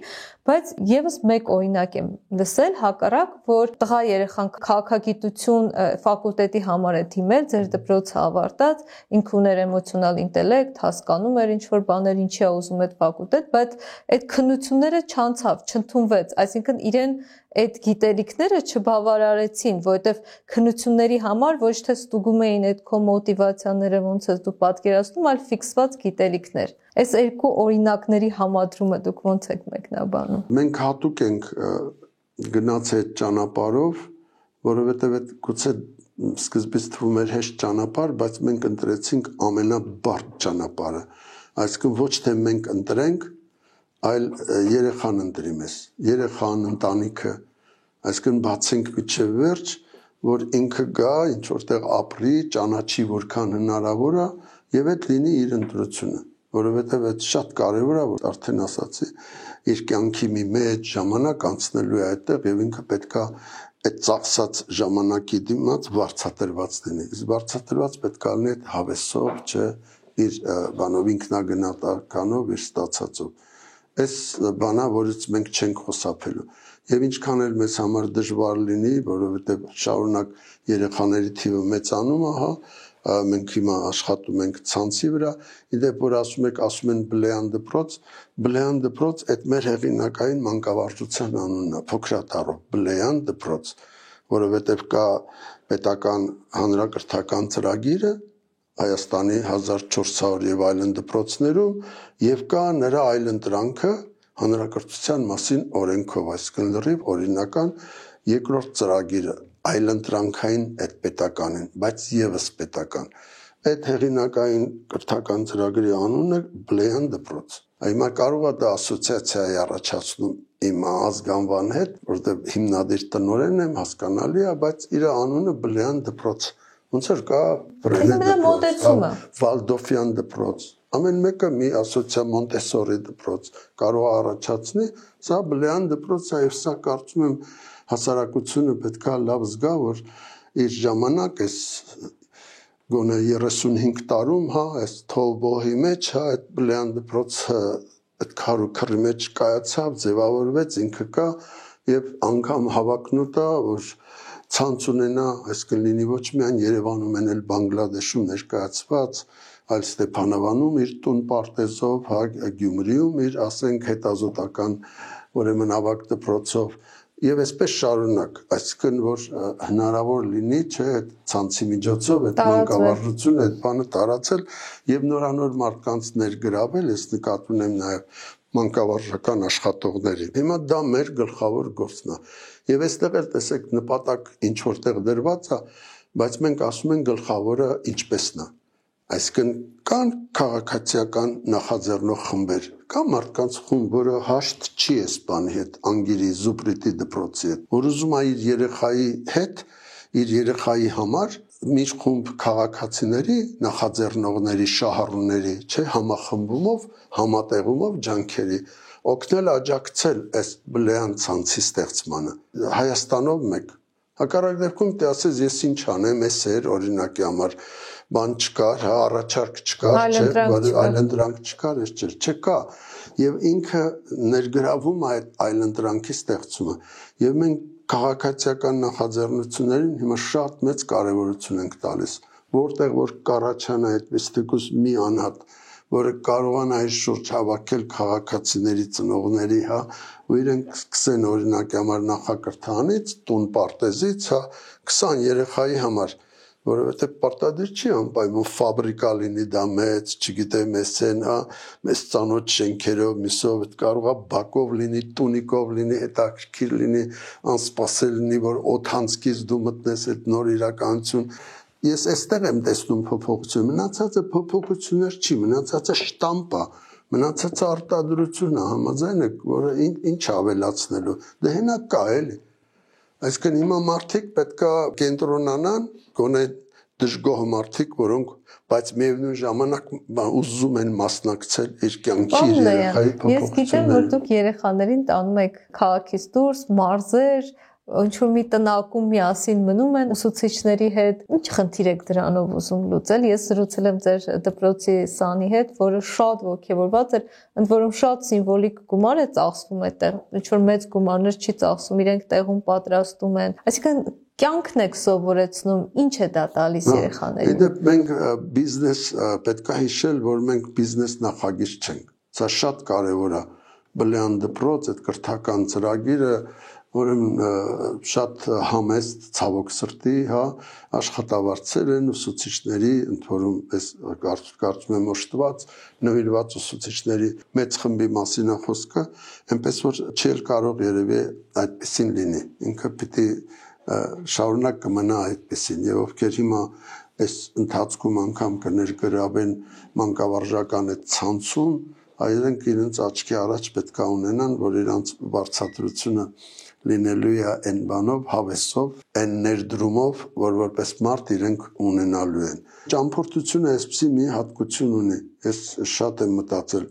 բայց եւս մեկ օրինակ եմ լսել հակառակ, որ տղա երեխան քաղաքագիտություն ֆակուլտետի համար է դիմել, ձեր դպրոցը ավարտած, ինքը ուներ էմոցիոնալ ինտելեկտ, հասկանում էր ինչ որ բաներ, ինչի է ուզում այդ ֆակուլտետ, բայց այդ քննությունները չանցավ, չընդունվեց, այսինքն իրեն այդ գիտելիքները չբավարարեցին, որովհետև քննությունների համար ոչ թե ստուգում էին այդ քո մոտիվացիաները, ոնց ես դու պատկերացնում, այլ ֆիքսված գիտելիքներ։ Այս երկու օրինակների համադրումը դուք ոնց եք մեկնաբանում։ Մենք հատուկ ենք գնաց այդ ճանապարհով, որովհետև այդ գուցե սկզբից թվում էր հեշտ ճանապարհ, բայց մենք ընտրեցինք ամենաբարդ ճանապարհը։ Այսինքն ոչ թե մենք ընտրենք, այլ երեխան ընտրի մեզ, երեխան, ընտանիքը, այսինքն բացենք մինչև վերջ, որ ինքը գա, ինչ որտեղ ապրի, ճանաչի որքան հնարավոր է եւ այդ լինի իր ընտրությունը, որովհետեւ այդ շատ կարեւոր է, որ արդեն ասացի, իր կյանքի մի մեծ ժամանակ անցնելու է այդտեղ եւ ինքը պետքա այդ ծախսած ժամանակի դիմաց վարձատրված լինի։ Իսկ վարձատրված պետքա լինի այդ հավեսով, չէ, իր բանով ինքնագնահատականով, իր ստացածով։ Այս բանա, որից մենք չենք խուսափելու։ Եվ ինչքան էլ մեզ համար դժվար լինի, որովհետև շարունակ երեխաների թիվը մեծանում է, հա, մենք հիմա աշխատում ենք ցանցի վրա, իդեպ որ ասում են Բլեյան դպրոց, այդ մեր հեղինակային մանկավարժության անունն է, փոքրաթառով Բլեյան դպրոց, որովհետև կա պետական հանրակրթական ծրագիրը Հայաստանի 1400 եւ այլն դպրոցներում եւ կա նրա այլընտրանքը հանրակրթության մասին օրենքով, այսինքն լրիվ օրինական երկրորդ ծրագիրը այլընտրանքային այդ պետականին, բայց եւս պետական։ Այդ հեղինակային կրթական ծրագրի անունը Բլեյան դպրոց։ Հիմա կարող է դա ասոցիացիա առաջացնում իմ ազգանվան հետ, որտեղ հիմնադիր տնօրենն եմ, հասկանալի է, բայց իր անունը Բլեյան դպրոց։ Ոնց որ կա Վալդորֆյան դպրոց, ամեն մեկը մի ասոցիա Մոնտեսորի դպրոց կարող է առաջացնի, սա Բլեյան դպրոց է, եւ սա կարծում եմ հասարակությունը պետքա լավ զգա, որ իր ժամանակ էս գոնե 35 տարում, հա, այս թողբոհի մեջ, հա, այդ Բլեյան դպրոցը այդ քարի մեջ կայացավ, ձևավորվեց, ինքը կա եւ անգամ հավակնոտ է, որ ցանց ունենա, այսինքն լինի ոչ միայն Երևանում, այլ Բանգլադեշում ներկայացված, այլ Ստեփանավանում իր տուն պարտեզով, հա, Գյումրիում իր, ասենք, հետազոտական ուրեմն ավագ դպրոցով եւ այսպես շարունակ, այսինքն որ հնարավոր լինի, չէ, այդ ցանցի միջոցով այդ մանկավարժությունը, այդ բանը տարածել եւ նորանոր մարդկանց ներգրավել, ես նկատի ունեմ նաեւ մանկավարժական աշխատողների։ Հիմա դա մեր գլխավոր գործն է։ Եվ այստեղ էլ տեսեք նպատակ ինչ որտեղ դրված է, բայց մենք ասում ենք գլխավորը ինչպեսն է։ Այսինքն կան քաղաքացիական նախաձեռնող խմբեր, կա մարդկանց խումբ, որը հաշտ չի էս բանի հետ, անգիրի, զուպրիտի դպրոցի հետ, որ ուզում է իր երեխայի հետ, իր երեխայի համար մի խումբ քաղաքացիների, նախաձեռնողների, շահառուների, չէ, համախմբումով, համատեղումով ջանքերի օգնել աջակցել այս Բլեյան ցանցի ստեղծմանը։ Հայաստանով մեկ։ Հակառակ դեպքում դե ասես ես ինչ անեմ, էս էր օրինակի համար բան չկար, հա, առաջարկ չկար, չէ, այլընտրանք չկար, էս չէր, չկա։ Եվ ինքը ներգրավում է այդ այլընտրանքի ստեղծումը։ Եվ մենք քաղաքացիական նախաձեռնություններին հիմա շատ մեծ կարևորություն ենք տալիս, որտեղ որ կառաջանա այդպես թեկուզ մի անհատ, որը կարողանա այս շուրջ հավաքել քաղաքացիների ծնողների, հա, ու իրենք սկսեն օրինակի համար նախակրթանից, տուն պարտեզից, հա, 20 երեխայի համար որովհետև պարտադիր չի անպայման ֆաբրիկա լինի դա մեծ, չգիտեմ, էսենա, մեծ ծանոթ շենքերով, միսով, կարող է բակով լինի, տունիկով լինի, հետաքրքիր լինի, անսպասել լինի, որ օթանցքից դու մտնես այդ նոր իրականություն։ Ես այստեղ եմ տեսնում փոփոխություն, մնացածը փոփոխություններ չի, մնացածը շտամպ է, մնացածը արտադրություն է, համաձայն եք, որը ինչ ավելացնելու, դե հենա կա էլի։ Այսինքն հիմա մարդիկ պետք է կենտրոնանան, գոնե դժգոհ մարդիկ, որոնք բայց միևնույն ժամանակ ուզում են մասնակցել իր կյանքի երեխայի փոփոխություններին։ Ես գիտեմ, որ դուք երեխաներին տանում եք քաղաքից դուրս, մարզեր, ինչ-որ մի տնակում միասին մնում են ուսուցիչների հետ։ Ինչ խնդիր եք դրանով ուզում լուծել։ Ես զրուցել եմ ձեր դպրոցի սանի հետ, որը շատ ողջավորված էր, ընդ որում շատ սիմվոլիկ գումար է ծախսվում այդտեղ, ինչ-որ մեծ գումարներ չի ծախսվում, իրենք տեղում պատրաստում են։ Այսինքն կյանքն եք սովորեցնում, ինչ է դա տալիս երեխաներին։ Իդեպ մենք բիզնես պետք է հիշել, որ մենք բիզնես նախագիծ չենք։ Սա շատ կարևոր է։ Բլեան դպրոց այդ կրթական ծրագիրը ուրեմն շատ համեստ ցավոք սրտի, հա, աշխատավարձեր են ուսուցիչների, ընդ որում ես կարծում եմ օժտված, նվիրված ուսուցիչների մեծ խմբի մասին է խոսքը, այնպես որ չի կարող երևի այդպեսին լինի։ Ինքը պիտի շարունակ կմնա այդպեսին, եւ ովքեր հիմա այս ընթացքում անգամ կներգրավեն մանկավարժական այդ ցանցում, այրանք իրենց աչքի առաջ պետք է ունենան, որ իրանց վարձատրությունը լինելու է այն բանով, հավեսով, այն ներդրումով, որ որպես մարդ իրենք ունենալու են։ Ճամփորդությունը այսպեսի մի հատկություն ունի։ Ես շատ եմ մտածել,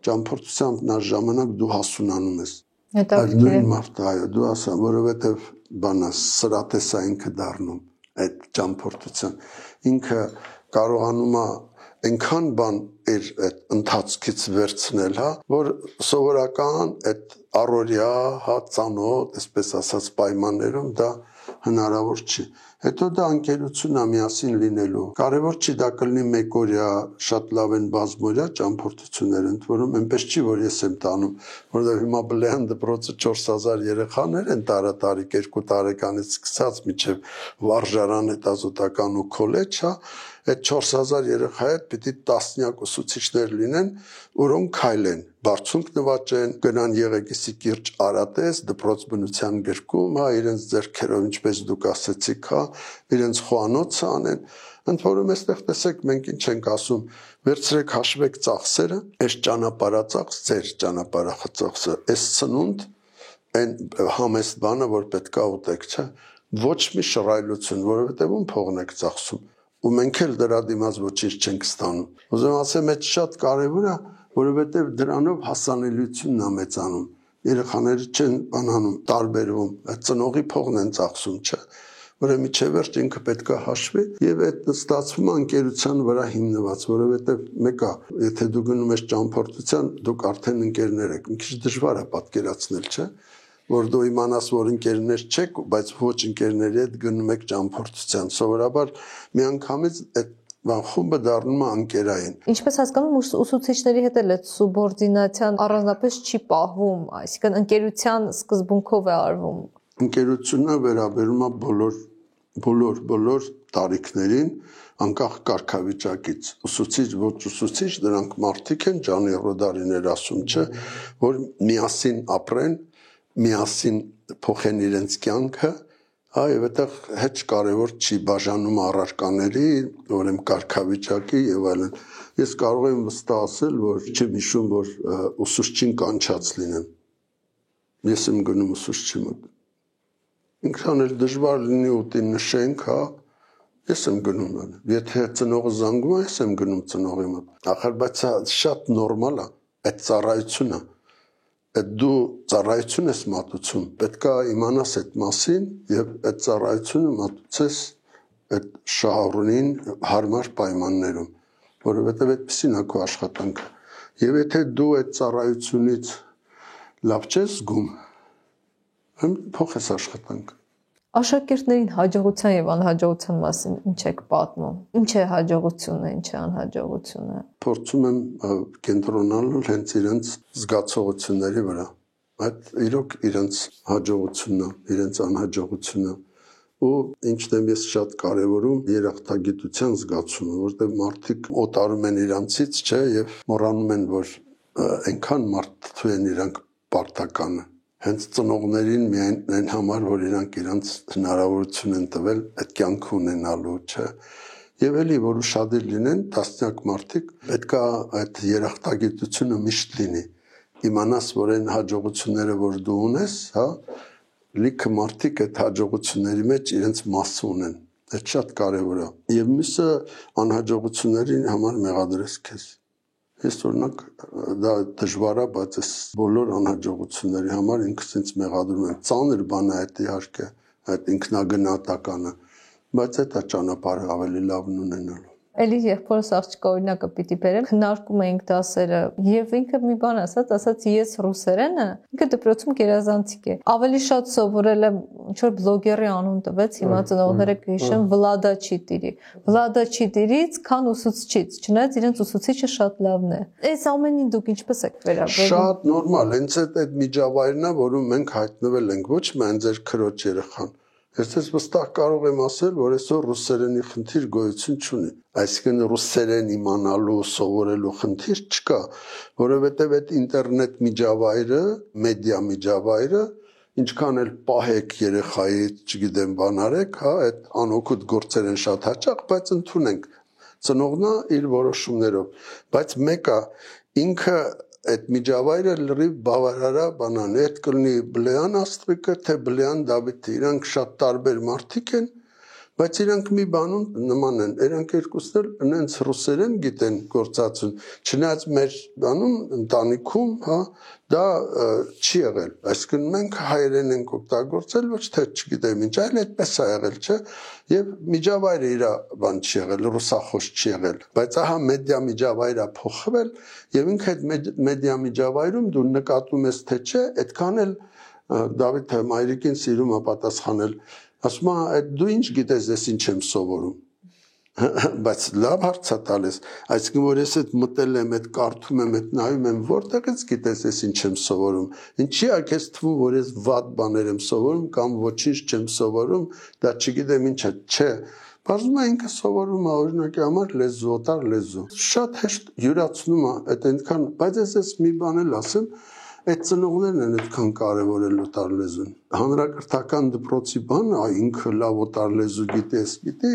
ճամփորդությամբ նա ժամանակ դու հասունանում ես։ Նույն մարդը, այո, դու ասա, որովհետև բանա սրատես է ինքը դառնում այդ ճամփորդության։ Ինքը կարողանում է այնքան բան իր այդ ընթացքից վերցնել, հա, որ սովորական այդ առօրյա, հա, ծանոթ, այսպես ասած պայմաններում դա հնարավոր չի։ Հետո դա ընկերություն է միասին լինելու։ Կարևոր չի դա կլինի մեկօրյա, շատ լավ են բազմօրյա ճամփորդություններ, ընդ որում այնպես չի, որ ես եմ տանում, որովհետև հիմա Բլեան դպրոցը 4000 երեխաներ են տարատարի 2 տարեկանից սկսած մինչև վարժարան, հետազոտական ու քոլեջ, հա, այդ 4000 երեխայի հետ պիտի տասնյակ ուսուցիչներ լինեն, որոնք քայլեն, բարձունք նվաճեն, գնան Եղեգիսի կիրճ Արատես, դպրոց բնության գրկում, հա, իրենց ձեռքերով, ինչպես դուք ասեցիք, հա, իրենց խոհանոցը անեն։ Ընդ որում այստեղ տեսեք մենք ինչ ենք ասում, վերցրեք հաշվեք ծախսերը, այս ճանապարհածախս, ձեր ճանապարհածախսը, այս ծնունդ, այն համեստ բանը, որ պետք է ուտեք, չէ՞։ Ոչ մի շռայլություն, որովհետև ում փողն եք ծախսում։ Ու մենք էլ դրա դիմաց ոչինչ չենք ստանում։ Ուզում ասեմ, այդ շատ կարևոր է, որովհետև դրանով հասանելիությունն է մեծանում։ Երեխաները չեն բանանում, տարբերվում, այդ ծնողի փողն են ծախսում, չէ՞։ Որը միջև վերջ ինքը պետք է հաշվի եւ այդ ստացվում է ընկերության վրա հիմնված, որովհետեւ մեկը, եթե դու գնում ես ճամփորդության, դուք արդեն ընկերներ եք, մի քիչ դժվար է պատկերացնել, չէ՞, որ դու իմանաս, որ ընկերներ չեք, բայց ոչ ընկերների հետ գնում եք ճամփորդության։ Սովորաբար միանգամից այդ խումբը դառնում է ընկերային։ Ինչպես հասկանում, ուսուցիչների հետ էլ այդ սուբորդինացիան առանձնապես չի պահվում, այսինքն ընկերության սկզբունքով է արվում։ Ընկերությունը վերաբերում է բոլոր տարիքներին, անկախ կարգավիճակից։ Ուսուցիչ, ոչ ուսուցիչ, դրանք մարդիկ են, Ջանի Ռոդարիներ ասում, չէ, որ միասին ապրեն, միասին փոխեն իրենց կյանքը, եւ այդտեղ հետ կարևոր չի բաժանում առարկաների, ուրեմն կարգավիճակի եւ այլն։ Ես կարող եմ վստահ ասել, որ չեմ հիշում, որ ուսուցչին կանչած լինեմ։ Ես եմ գնում ուսուցչի մոտ։ Ինքան էլ դժվար լինի ուտի նշենք, հա, ես եմ գնում։ Եթե ծնողը զանգում է, ես եմ գնում ծնողի մոտ։ Ախր բայց շատ նորմալ է, այդ ծառայությունը։ Այդ դու ծառայություն ես մատուցում, պետք է իմանաս այդ մասին եւ այդ ծառայությունը մատուցես այդ շահառունին հարմար պայմաններում, որովհետեւ այդպեսին է քո աշխատանքը։ Եվ եթե դու այդ ծառայությունից լավ չես զգում, փոխես աշխատանքը։ Աշակերտներին հաջողության եւ անհաջողության մասին ինչ եք պատմում։ Ինչ է հաջողությունը, ինչ է անհաջողությունը։ Փորձում եմ կենտրոնանալ հենց իրենց զգացողությունների վրա։ Այդ իրոք իրենց հաջողությունն է, իրենց անհաջողությունը։ ու ինչն եմ ես շատ կարևորում երախտագիտության զգացումը, որտեղ մարդիկ օտարում են իրանցից, չէ, եւ մոռանում են, որ այնքան մարդու են իրանք պարտականը։ Հենց ծնողներին միայն այն համար, որ իրանք իրանց հնարավորություն են տվել այդ կյանքը ունենալու, չէ։ Եվ էլի որ ուշադիր լինեն տասնյակ մարդիկ, պետք է այդ երախտագիտությունը միշտ լինի։ Իմանաս, որ այն հաջողությունները, որ դու ունես, հա, լիքը մարդիկ այդ հաջողությունների մեջ իրենց մասը ունեն։ Այդ շատ կարևոր է։ Եվ մյուսը անհաջողությունների համար մեղադրես քեզ։ Ես օրինակ դա դժվար է, բայց այս բոլոր անհաջողությունների համար ինքս ինձ մեղադրում եմ։ Ծանր բան է այդ իհարկե, այդ ինքնագնահատականը, բայց այդ է ճանապարհը ավելի լավն ունենալու։ Էլի եղբորս աղջկա օրինակը պիտի բերեմ, քննարկում էինք դասերը եւ ինքը մի բան ասաց ես ռուսերենը, ինքը դպրոցում գերազանցիկ է։ Ավելի շատ սովորել եմ ինչ որ բլոգերի անուն տվեց, հիմա ծնողները կհիշեն Վլադա Չիտիրի։ Վլադա Չիտիրից, քան ուսուցչից, չնայած իրենց ուսուցիչը շատ լավն է։ Այս ամենին դուք ինչպես եք վերաբերվում։ Շատ նորմալ, հենց այդ միջավայրն է, որում մենք հայտնվել ենք, ոչ միայն ձեր քրոջ երեխան։ Ես վստահ կարող եմ ասել, որ այսօր ռուսերենի խնդիր գոյություն չունի։ Այսինքն ռուսերեն իմանալու, սովորելու խնդիր չկա, որովհետև այդ ինտերնետ միջավայրը, մեդիա միջավայրը, ինչքան էլ պահեք երեխայի, չգիտեմ, բան արեք, հա, այդ անօգուտ գործեր են շատ հաճախ, բայց ընդունենք։ Ծնողն է իր որոշումներով, բայց մեկը ինքը այդ միջավայրը լրիվ բավարարա բանան, այդ կլինի Բլեան Աստղիկը, թե Բլեան Դավիթը, իրանք շատ տարբեր մարդիկ են, բայց իրանք մի բանում նման են, իրանք երկուսն էլ նենց ռուսերեն գիտեն գործածուն, չնայած մեր բանում ընտանիքում, հա, դա չի եղել, այսինքն մենք հայերեն ենք օգտագործել, ոչ թե չգիտեմ ինչ, այլ այդպես է եղել, չէ, եւ միջավայրը իր բան չի եղել, ռուսախոս չի եղել, բայց ահա մեդիա միջավայրը փոխվել եւ ինքը այդ մեդիա միջավայրում դու նկատում ես թե չէ, այդքան էլ Դավիթը մայրիկին սիրում է պատասխանել, ասում է, այդ դու ինչ գիտես, ես ինչ եմ սովորում, բայց լավ հարց է տալիս, այսինքն որ ես այդ մտել եմ, այդ կարդում եմ, այդ նայում եմ, որտեղից գիտես ես ինչ եմ սովորում, ինչի է քեզ թվում, որ ես վատ բաներ եմ սովորում կամ ոչինչ չեմ սովորում, դա չգիտեմ ինչ է, չէ, բարձում է ինքը սովորում է, օրինակի համար լեզու, օտար լեզու, շատ հեշտ յուրացնում է այդ այնքան, բայց ես մի բան էլ ասեմ, այդ ծնողներն են այդքան կարևորել օտար լեզուն, հանրակրթական դպրոցի բանը, ինքը լավ օտար լեզու գիտի,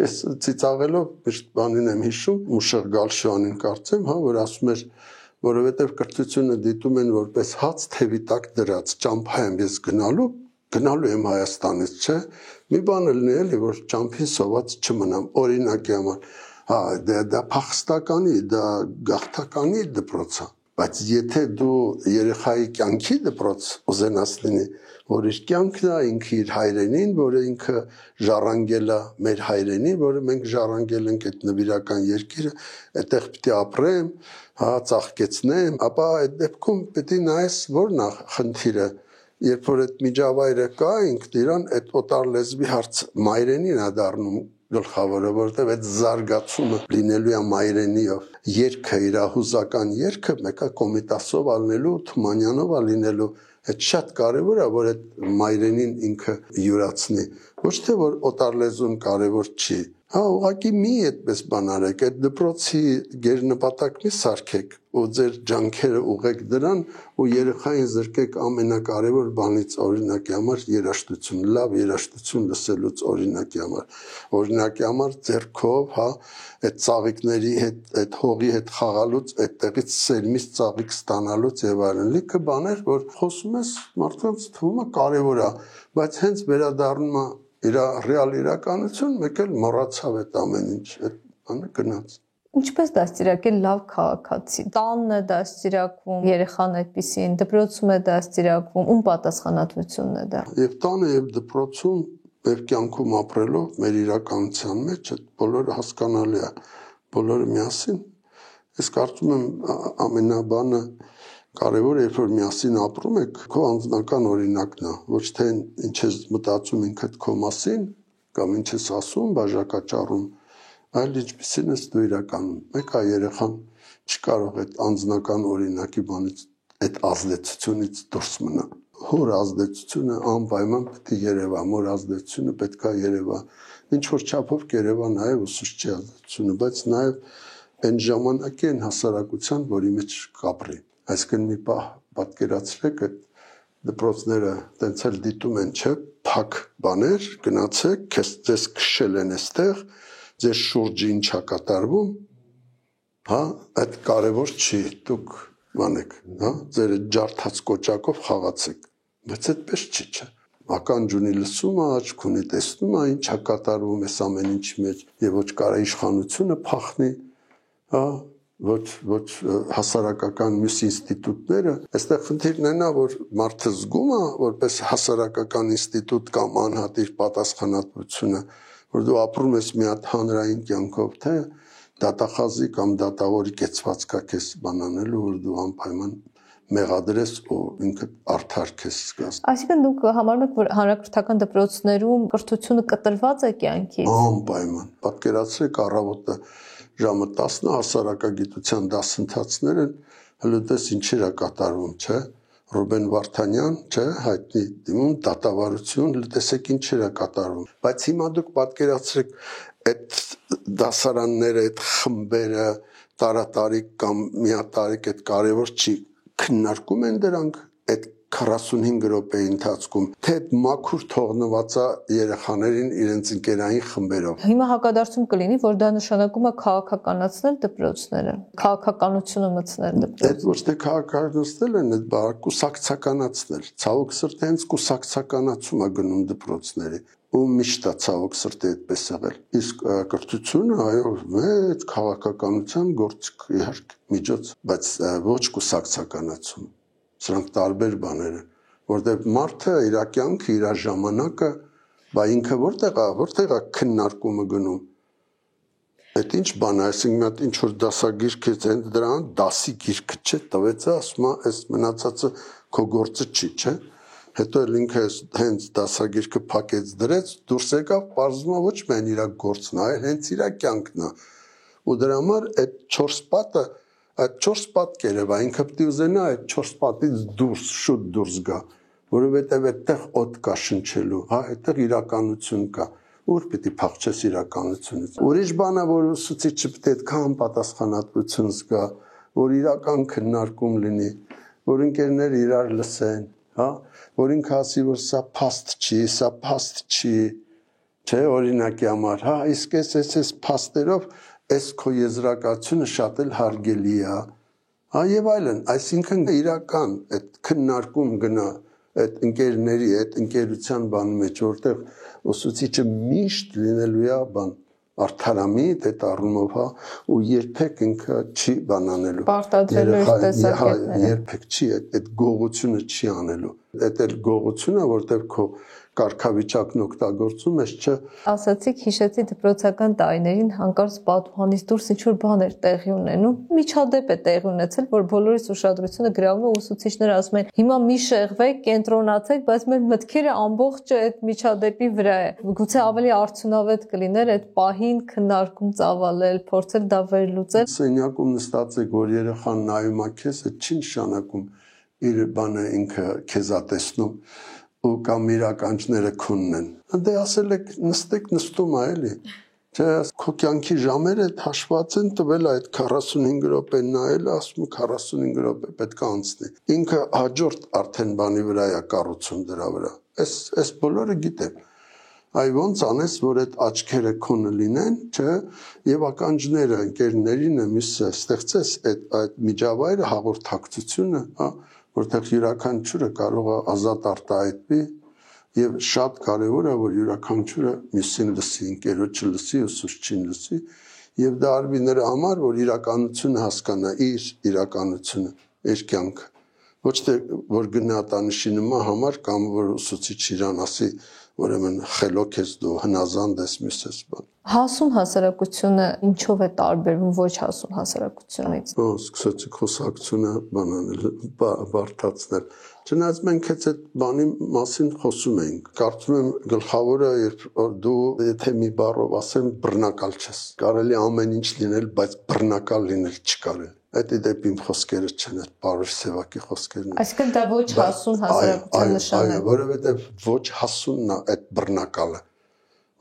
ես ծիծաղելով միշտ բանին եմ հիշում, Մուշեղ Գալշյանին կարծեմ, հա, որ ասում էր, որովհետև կրթությունը դիտում են որպես հաց թևի տակ դրած, ճամփա եմ ես գնալու եմ Հայաստանից, չէ, մի բան լինի էլի, որ ճամփին սոված չմնամ, օրինակի համար, հա, դա փախստականի, դա գաղթականի դպրոց է, բայց եթե դու երեխայի կյանքի դպրոց ուզենաս լինի, որ իր կյանքն է, ինքը իր հայրենին, որը ինքը ժառանգել է մեր հայրենին, որը մենք ժառանգել ենք այդ նվիրական երկիրը, այդտեղ պիտի ապրեմ, հա, ծաղկեցնեմ, ապա այդ դեպքում պիտի նայես որն է խնդիրը, երբ որ այդ միջավայրը կա, ինքն իրան այդ օտար լեզվի հարց մայրենին է դառնում գլխավորը, որտեղ այդ զարգացումը լինելու է մայրենիով, երգը, իր հուզական երգը մեկը Կոմիտասով ալնելու, Թումանյանով ալինելու, այդ շատ կարևոր է, որ այդ մայրենին ինքը յուրացնի, ոչ թե որ օտար լեզուն կարևոր չի, հա, ուղղակի մի այդպես բան արեք, այդ դպրոցի գերնպատակ մի սարքեք ու ձեր ջանքերը ուղեք դրան ու երեխային զրկեք ամենակարևոր բանից, օրինակի համար երաժշտություն, լավ երաժշտություն լսելուց օրինակի համար ձեռքով, հա, այդ ծաղիկների հետ, այդ հողի հետ խաղալուց, այդտեղից սերմից ծաղիկ ստանալուց եւ այլն, լիքը բաներ, որ խոսում ես, մարդկանց թվում է կարևոր է, բայց հենց վերադառնում է իր ռեալ իրականություն, մեկ էլ մոռացավ այդ ամեն ինչ, այդ բանը գնաց։ Ինչպես դաստիարակել լավ քաղաքացի։ Տանն է դաստիարակվում, երեխան այդպեսին, դպրոցում է դաստիարակվում, ում պատասխանատվությունն է դա։ Եվ տանը եւ դպրոցում մեր կյանքում ապրելով մեր իրականության մեջ այդ բոլորը հասկանալի է, բոլորը միասին։ Ես կարծում եմ ամենաբանը կարևոր է, երբ որ միասին ապրում եք, քո անձնական օրինակն է, ոչ թե ինչ ես մտածում ինքդ քո մասին կամ ինչ ես ասում, բաժակաճառում, այլ ինչպիսին ես դու իրականում։ Մեկը երեխան չի կարող այդ անձնական օրինակի բանից, այդ ազդեցությունից դուրս մնալ։ հոր ազդեցությունը անպայման պետք է երևա, մոր ազդեցությունը պետք է երևա, ինչ որ չափով կերևա նաև ուսուցչի ազդեցությունը, բայց նաև այն ժամանակի այն հասարակության, որի մեջ կապրի։ Այսինքն մի պահ պատկերացրեք, այդ դպրոցները տենց էլ դիտում են, չէ, փակ բաներ, գնացեք, ձեզ քշել են այստեղ, ձեր շուրջը ինչ է կատարվում, հա, այդ կարևոր չի, դուք բանեք, հա, ձեր ջարդած կոճակով խաղացեք, բայց այդպես չի, չէ։ Ականջ ունի լսում է, աչք ունի տեսնում է, ինչ է կատարվում այս ամեն ինչի մեջ, եւ ոչ կարա իշխանությունը փախնի, հա, ոչ հասարակական մյուս ինստիտուտները, այստեղ խնդիրն է նա, որ մարդը զգում է, որպես հասարակական ինստիտուտ կամ անհատիր պատասխանատվությունը, որ դու ապրում ես մի հատ հանրային կյանքով, թե դատախազի կամ դատավորի կեցվածքա քեզ բանանելու, որ դու անպայման մեղադրես ու ինքդ արդար քեզ զգաս։ Այսինքն դուք համարում եք, որ հանրակրթական դպրոցներում կրթությունը կտրված է կյանքից։ Անպայման։ Պատկերացրեք առավոտը ժամը 10-ը հասարակագիտության դասընթացները հլուտես ինչեր է կատարվում, չէ՞։ Ռուբեն Վարդանյան, չէ՞, հայտնի դիմում դատավարություն, լսեք ինչեր է կատարվում։ Բայց հիմա դուք պատկերացրեք այդ դասարանները, այդ խմբերը, տարատարիք կամ միատարիք այդ կարևոր չի քննարկում են դրանք այդ 45 րոպեի ընթացքում, թե մաքուր թողնված է երեխաներին իրենց ընկերային խմբերով։ Հիմա հակադարձում կլինի, որ դա նշանակում է քաղաքականացնել դպրոցները, քաղաքականությունը մտցնել դպրոց։ Այդ ոչ թե քաղաքականացնել են, այդ կուսակցականացնել։ Ցավոք սրտի հենց կուսակցականացում է գնում դպրոցների։ Ու միշտ է ցավոք սրտի այդպես եղել։ Իսկ կրթությունը, այո, մեծ քաղաքականության գործիք իհարկե միջոց, բայց ոչ կուսակցականացում։ Սրանք տարբեր բաներ են, որտեղ մարդը իր կյանքը, իր ժամանակը, բա ինքը որտեղ է քննարկումը գնում։ Այդ ինչ բան է, այսինքն մի հատ ինչ որ դասագիրք է, հենց դրան դասի գիրքը չէ, տվեց է, ասում է, այս մնացածը քո գործը չի, չէ։ Հետո էլ ինքը հենց դասագիրքը փակեց դրեց, դուրս եկավ, պարզվում է ոչ միայն իր գործն է, այլ հենց իր կյանքն է։ Ու դրա համար այդ 4 պատը, այդ 4 պատկերը, ինքը պետք է ուզենա այդ 4 պատից դուրս, շուտ դուրս գա, որովհետև այդտեղ օդ կա շնչելու, հա, այդտեղ իրականություն կա։ Ուր պիտի փախչես իրականությունից։ Ուրիշ բան է, որ ուսուցիչը պետք է այդքան պատասխանատվություն զգա, որ իրական քննարկում լինի, որ ընկերները իրար լսեն, հա, որ ինքը ասի, որ սա փաստ չի, չէ, օրինակի համար, հա, իսկ այս փաստերով այս քո եզրակացությունը շատ էլ հարգելի է, հա, եւ այլն, այսինքն իրական այդ քննարկում գնա այդ ընկերների, այդ ընկերության բանի մեջ, որտեղ ուսուցիչը միշտ լինելու է բան արդարամիտ այդ առումով, հա, ու երբեք ինքը չի բանանելու։ Պարտադրելու իր տեսակետները։ Երբեք չի, այդ գողությունը չի անելու։ Այդ էլ գողությունը, որտեղ քո կարգավիճակն օգտագործում ես, չէ։ Ասացիք, հիշեցի դպրոցական տարիներին հանկարծ պատուհանից դուրս ինչ-որ բան էր տեղի ունենում։ Միջադեպ է տեղի ունեցել, որ բոլորիս ուշադրությունը գրավում է, ուսուցիչները ասում են՝ հիմա մի շեղվեք, կենտրոնացեք, բայց մեր մտքերը ամբողջը այդ միջադեպի վրա է։ Գուցե ավելի արդյունավետ կլիներ այդ պահին քննարկում ծավալել, փորձել դա վերլուծել։ Սենյակում նստած եք, որ երեխան նայում է քեզ, այդ չի նշանակում իր բանը ինքը քեզ է տեսնում ու կամ իր ականջները քունն են։ Դե ասել եք նստեք, նստում է էլի։ Չէ, քո կյանքի ժամերը հաշված են, տվել այդ 45 րոպեն նայել, ասում 45 րոպե պետք է անցնի։ Ինքը հաջորդ արդեն բանի վրա է կառուցում դրա վրա։ Այս բոլորը գիտեմ։ Այ ոնց անես, որ այդ աչքերը քոնը լինեն, չէ, եւ ականջները ընկերներինը միսը ստեղծես այդ միջավայրը հաղորդակցությունը, հա, որտեղ յուրաքանչյուրը կարող է ազատ արտահայտվի եւ շատ կարեւոր է, որ յուրաքանչյուրը միսին լսի, ընկերոջը լսի, ուսուցչին լսի եւ դա արվի նրա համար, որ իրականությունը հասկանա, իր իրականությունը, իր կյանքը։ Ոչ թե որ գնահատանշի նման համար կամ որ ուսուցիչ իրան ասի, ուրեմն խելոք ես դու, հնազանդ ես, մյուս ես բան։ Հասուն հասարակությունը ինչով է տարբերվում ոչ հասուն հասարակությունից։ Սկսեցի խոսակցությունը բանանել, բարդացնել։ Չնայած մենք այդ բանի մասին խոսում ենք։ Կարծում եմ գլխավորը, երբ դու եթե մի բառով ասեմ բռնակալ չես։ Կարելի ամեն ինչ լինել, բայց բռնակալ լինել չկարելի։ Այդ դեպի իմ խոսքերը չեն, այդ Պարուհ Սևակի խոսքերն են։ Այսինքն դա ոչ հասուն հասարակության նշան է։ Որովհետև ոչ հասունն է այդ բռնակալը,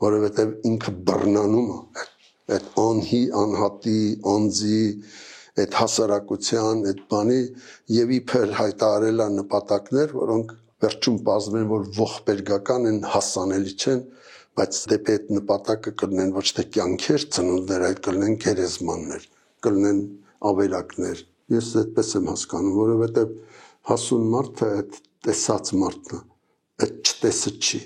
որովհետև ինքը բռնանում է այդ անհի, անհատի, անձի, այդ հասարակության, այդ բանի եւ իբր հայտարարել են նպատակներ, որոնք վերջում բազմեն, որ ողբերգական են, հասանելի չեն, բայց դեպի այդ նպատակը կլինեն ոչ թե կյանքեր, ծնունդներ, այլ կլինեն գերեզմաններ, կլինեն ավերակներ։ Ես այդպես եմ հասկանում, որովհետև հասուն մարդը այդ տեսած մարդն է, այդ չտեսը չի։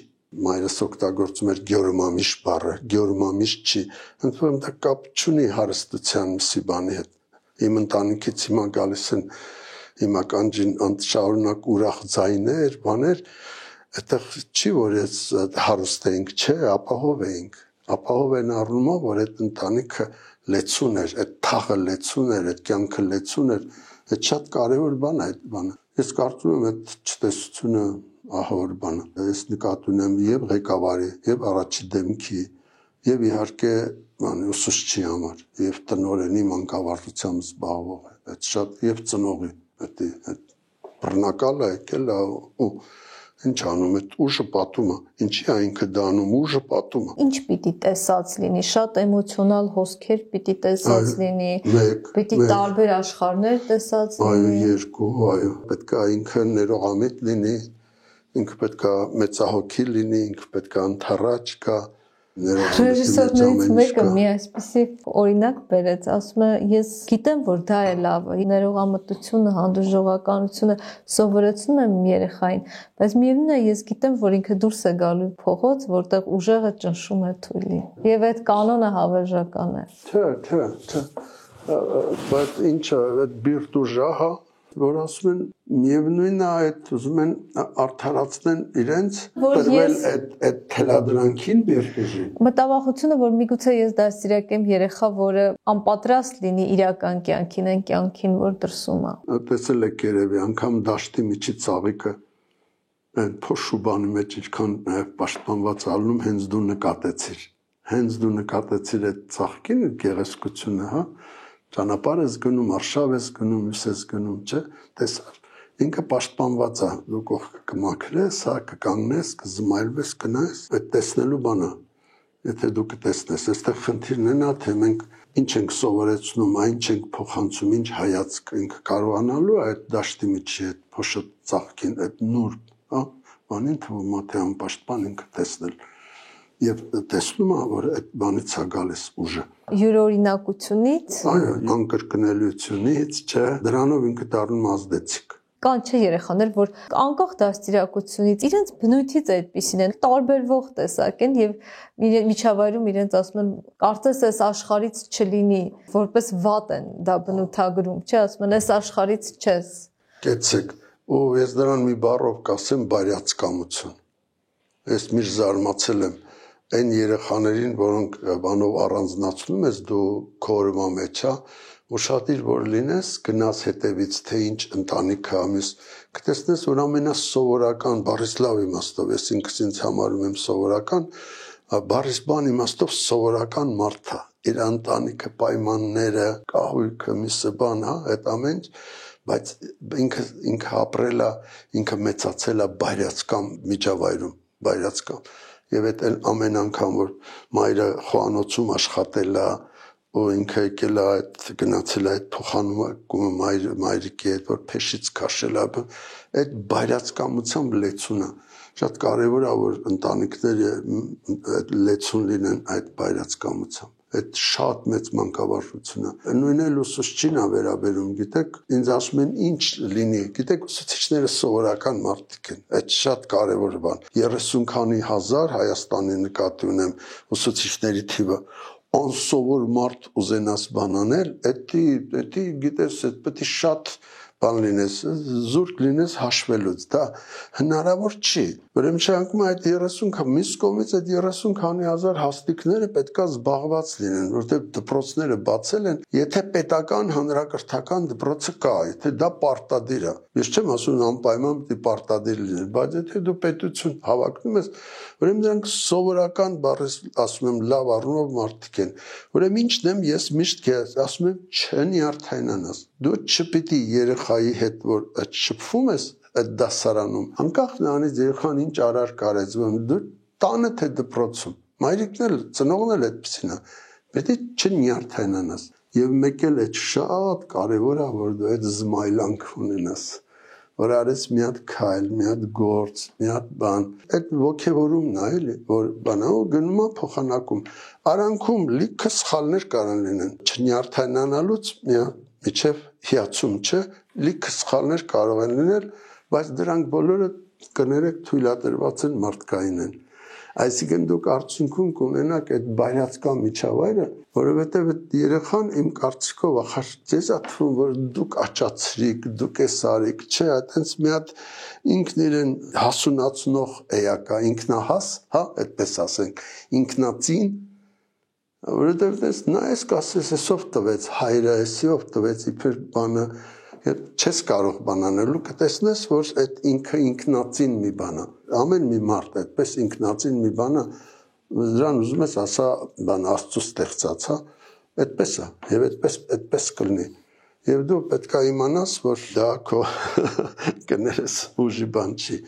Մայրս օգտագործում էր գյորմամիշ բառը, գյորմամիշ չի, ընդ որում դա կապ չունի հարստության մսի բանի հետ։ Իմ ընտանիքից հիմա գալիս են հիմա կանջին շարունակ ուրախ ձայներ, բաներ, այդտեղ չի որ ես հարուստ էինք, չէ, ապահով էինք։ Ապահով են առնումով, որ այդ ընտանիքը լեցուն էր, այդ թաղը լեցուն էր, այդ կյանքը լեցուն էր, այդ շատ կարևոր բան է այդ բանը։ Ես կարծում եմ այդ չտեսությունը ահավոր բան է։ Ես նկատի ունեմ եւ ղեկավարի, եւ առաջի դեմքի, եւ իհարկե ուսուցչի համար, եւ տնօրենի մանկավարժությամբ զբաղվող է։ Այդ շատ եւ ծնողի այդ բռնակալը եկել է ու ինչ անում այդ ուժը պատում է, ինչի է ինքը դա անում, ուժը պատում է։ Ինչ պիտի տեսած լինի, շատ էմոցիոնալ հոսքեր պիտի տեսած լինի, պիտի տարբեր աշխարհներ տեսած լինի։ Այո, երկու, այո, պետք է ինքը ներողամիտ լինի, ինքը պետք է մեծահոգի լինի, ինքը պետք է ընդառաջ գա։ Ռեժիսորներից մեկը մի այսպիսի օրինակ բերեց, ասում է, ես գիտեմ, որ դա է լավը, ներողամտությունը, հանդուրժողականությունը սովորեցնում եմ երեխային, բայց միևնույն է, ես գիտեմ, որ ինքը դուրս է գալու փողոց, որտեղ ուժեղը ճնշում է թույլին, եւ այդ կանոնը հավերժական է։ Չէ, բայց ինչը, այդ բիրտ ուժը, հա, որ ասում են միևնույնն է այդ ուզում են արդարացնեն իրենց տրվել այդ թելադրանքին բերքեժի մտավախությունը որ միգուցե ես դաստիարակեմ երեխա որը անպատրաստ լինի իրական կյանքին այն կյանքին որ դրսում է տեսել եք երևի անգամ դաշտի միջի ծաղիկը այն փոշու բանի մեջ ինչքան պաշտպանված ալնում հենց դու նկատեցիր այդ ծաղկին գեղեցկությունը հա ճանապարհ ես գնում, արշավ ես գնում, յուս ես գնում, չէ, տեսար։ Ինքը պաշտպանված է, դու կողքը կմաքրես, հա, կկանգնես, կզմայլվես, կնայես, այդ տեսնելու բան է։ Եթե դու կտեսնես, այստեղ խնդիրն է նա, թե մենք ինչ ենք սովորեցնում, այն ինչ ենք փոխանցում, ինչ հայացք ինքը կարողանալու է այդ դաշտի միջի այդ փոշը ծաղկին, այդ նուրբ, հա, բանին թվում է թե անպաշտպան ինքը տեսնել։ Եվ տեսնում է, որ այդ բանից է գալիս ուժը։ Յուրօրինակությունից, այո, անկրկնելիությունից, չէ, դրանով ինքը դառնում ազդեցիկ։ Կան չէ երեխաներ, որ անկախ դաստիարակությունից իրենց բնույթից այդպիսին են, տարբերվող տեսակ են եւ միջավայրում իրենց ասում են, կարծես այս աշխարից չլինի, որպես վատ են դա բնութագրում, չէ, ասում են, այս աշխարից չես։ Կեցեք, ու ես դրան մի բառով կասեմ բարյացկամություն։ Ես միշտ զարմացել եմ այն երեխաներին, որոնք բանով առանձնացնում ես դու քո օրվա մեջ, հա, ուշադիր որ լինես, գնաս հետևից թե ինչ ընտանիքը ամիս, կտեսնես որ ամենասովորական, բառից լավ իմաստով, ես ինքս ինձ համարում եմ սովորական, բառից բան իմաստով սովորական մարդ է, իր ընտանիքը, պայմանները, կահույքը, միսը բան, հա, այդ ամեն ինչ, բայց ինքը ապրել է, ինքը մեծացել է բայրացկամ միջավայրում, բայրացկամ Եվ այդ ամեն անգամ, որ մայրը խոհանոցում աշխատել է, ու ինքը եկել է այդ գնացել է այդ փոխանումը մայրիկի հետ, որ փեշից քաշել է, այդ բայրացկամությամբ լեցուն է։ Շատ կարևոր է, որ ընտանիքները լեցուն լինեն այդ բայրացկամությամբ։ Այդ շատ մեծ մանկավարժություն է։ Նույնն էլ ուսուցչին է վերաբերում, գիտեք, ինձ ասում են ինչ լինի, գիտեք, ուսուցիչները սովորական մարդիկ են։ Այդ շատ կարևոր բան։ 30 քանի հազար Հայաստանի նկատի ունեմ ուսուցիչների թիվը։ Անսովոր մարդ ուզենաս բան անել, դա գիտես, այդ պետք է շատ բան լինես, զուրկ լինես հաշվելուց, դա հնարավոր չի, Ուրեմն շարունակում այդ 30 քան մյուս կողմից այդ 30 քանի հազար հաստիկները պետքա զբաղված լինեն, որտեղ դպրոցները բացել են, եթե պետական հանրակրթական դպրոցը կա, եթե դա պարտադիր է։ Ես չեմ ասում անպայման պիտի պարտադիր լինի, բայց եթե դու պետություն հավակնում ես, ուրեմն դրանք սովորական բառից ասում եմ լավ առումով մարդիկ են։ Ուրեմն ինչն եմ ես միշտ ասում եմ չնյարդայնանաս։ Դու չպիտի երեխայի հետ որ շփվում ես այդ դասարանում, անկախ նրանից երեխան ինչ արար կարեց, դու տանը թե դպրոցում, մայրիկն էլ, ծնողն էլ այդպեսին է, պետք է չնյարդայնանաս, եւ մեկ էլ այդ շատ կարևոր է, որ դու այդ զմայլանք ունենաս, որ արես մի հատ քայլ, մի հատ գործ, մի հատ բան, այդ ոգևորումն է, էլի, որ բանա ու գնում է փոխանակում, արանքում լիքը սխալներ կարան լինեն, չնյարդայնանալուց միջև հիացում չէ, լիքը սխալներ կարող են լինել, բայց դրանք բոլորը կներեք թույլատրված են մարդկային են։ Այսինքն դուք արդյունքում կունենաք այդ բայրացկա միջավայրը, որովհետև այդ երեխան իմ կարծիքով ախր ձեզ է թվում, որ դուք աճացրիք, դուք էս արիք, չէ, այդպես մի հատ ինքն իրեն հասունացնող էակ է, ինքնահաս, հա, այդպես ասենք, ինքնածին, որովհետև նա էս կասես, էսով տվեց հայրը, էսով տվեց իբր բանը չես կարող բան անելու, կտեսնես, որ այդ ինքը ինքնածին մի բան է, ամեն մի մարդ այդպես ինքնածին մի բան է, դրան ուզում ես ասա բան Աստծո ստեղծած, հա, այդպես է, եւ այդպես կլինի, եւ դու պետք է իմանաս, որ դա քո կներես ուժի բան չի,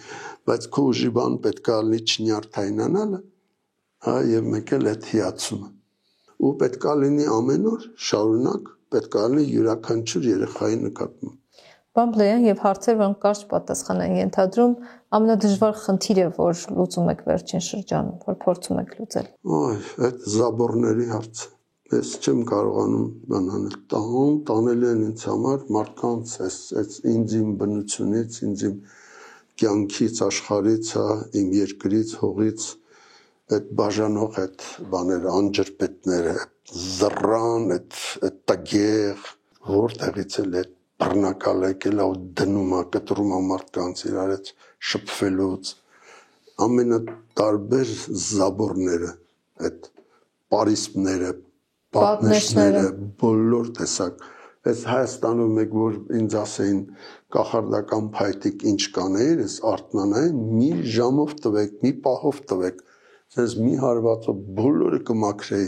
բայց քո ուժի բան պետք է լինի չնյարդայնանալը, հա, եւ մեկ էլ այդ հիացումը, ու պետք է լինի ամեն օր շարունակ պետք է լինի յուրաքանչյուր երեխայի նկատմամբ։ Պարոն Բլեյան, եւ հարցեր, որոնք կարճ պատասխան են ենթադրում, ամենադժվար խնդիրը, որ լուծում եք վերջին շրջանում, որ փորձում եք լուծել։ Այ, այդ զաբորների հարցը։ Ես չեմ կարողանում բան անել, տանել են ինձ համար մարդկանց այս ինձ իմ բնությունից, ինձ իմ կյանքից, աշխարհից, իմ երկրից, հողից այդ բաժանող այդ բաները, անջրպետները, զռան, այդ տագեղ, որտեղից էլ այդ բռնակալը եկել ու դնում է, կտրում է մարդկանց իրար հետ շփվելուց, ամենատարբեր զաբորները, այդ պարիսպները, պատնեշները, բոլոր տեսակ, այս Հայաստանում մեկ որ ինձ ասեին կախարդական փայտիկ ինչ կանեիր, այս արթնանային մի ժամով տվեք, մի պահով տվեք, ես մի հարվածով բոլորը կմաքրեի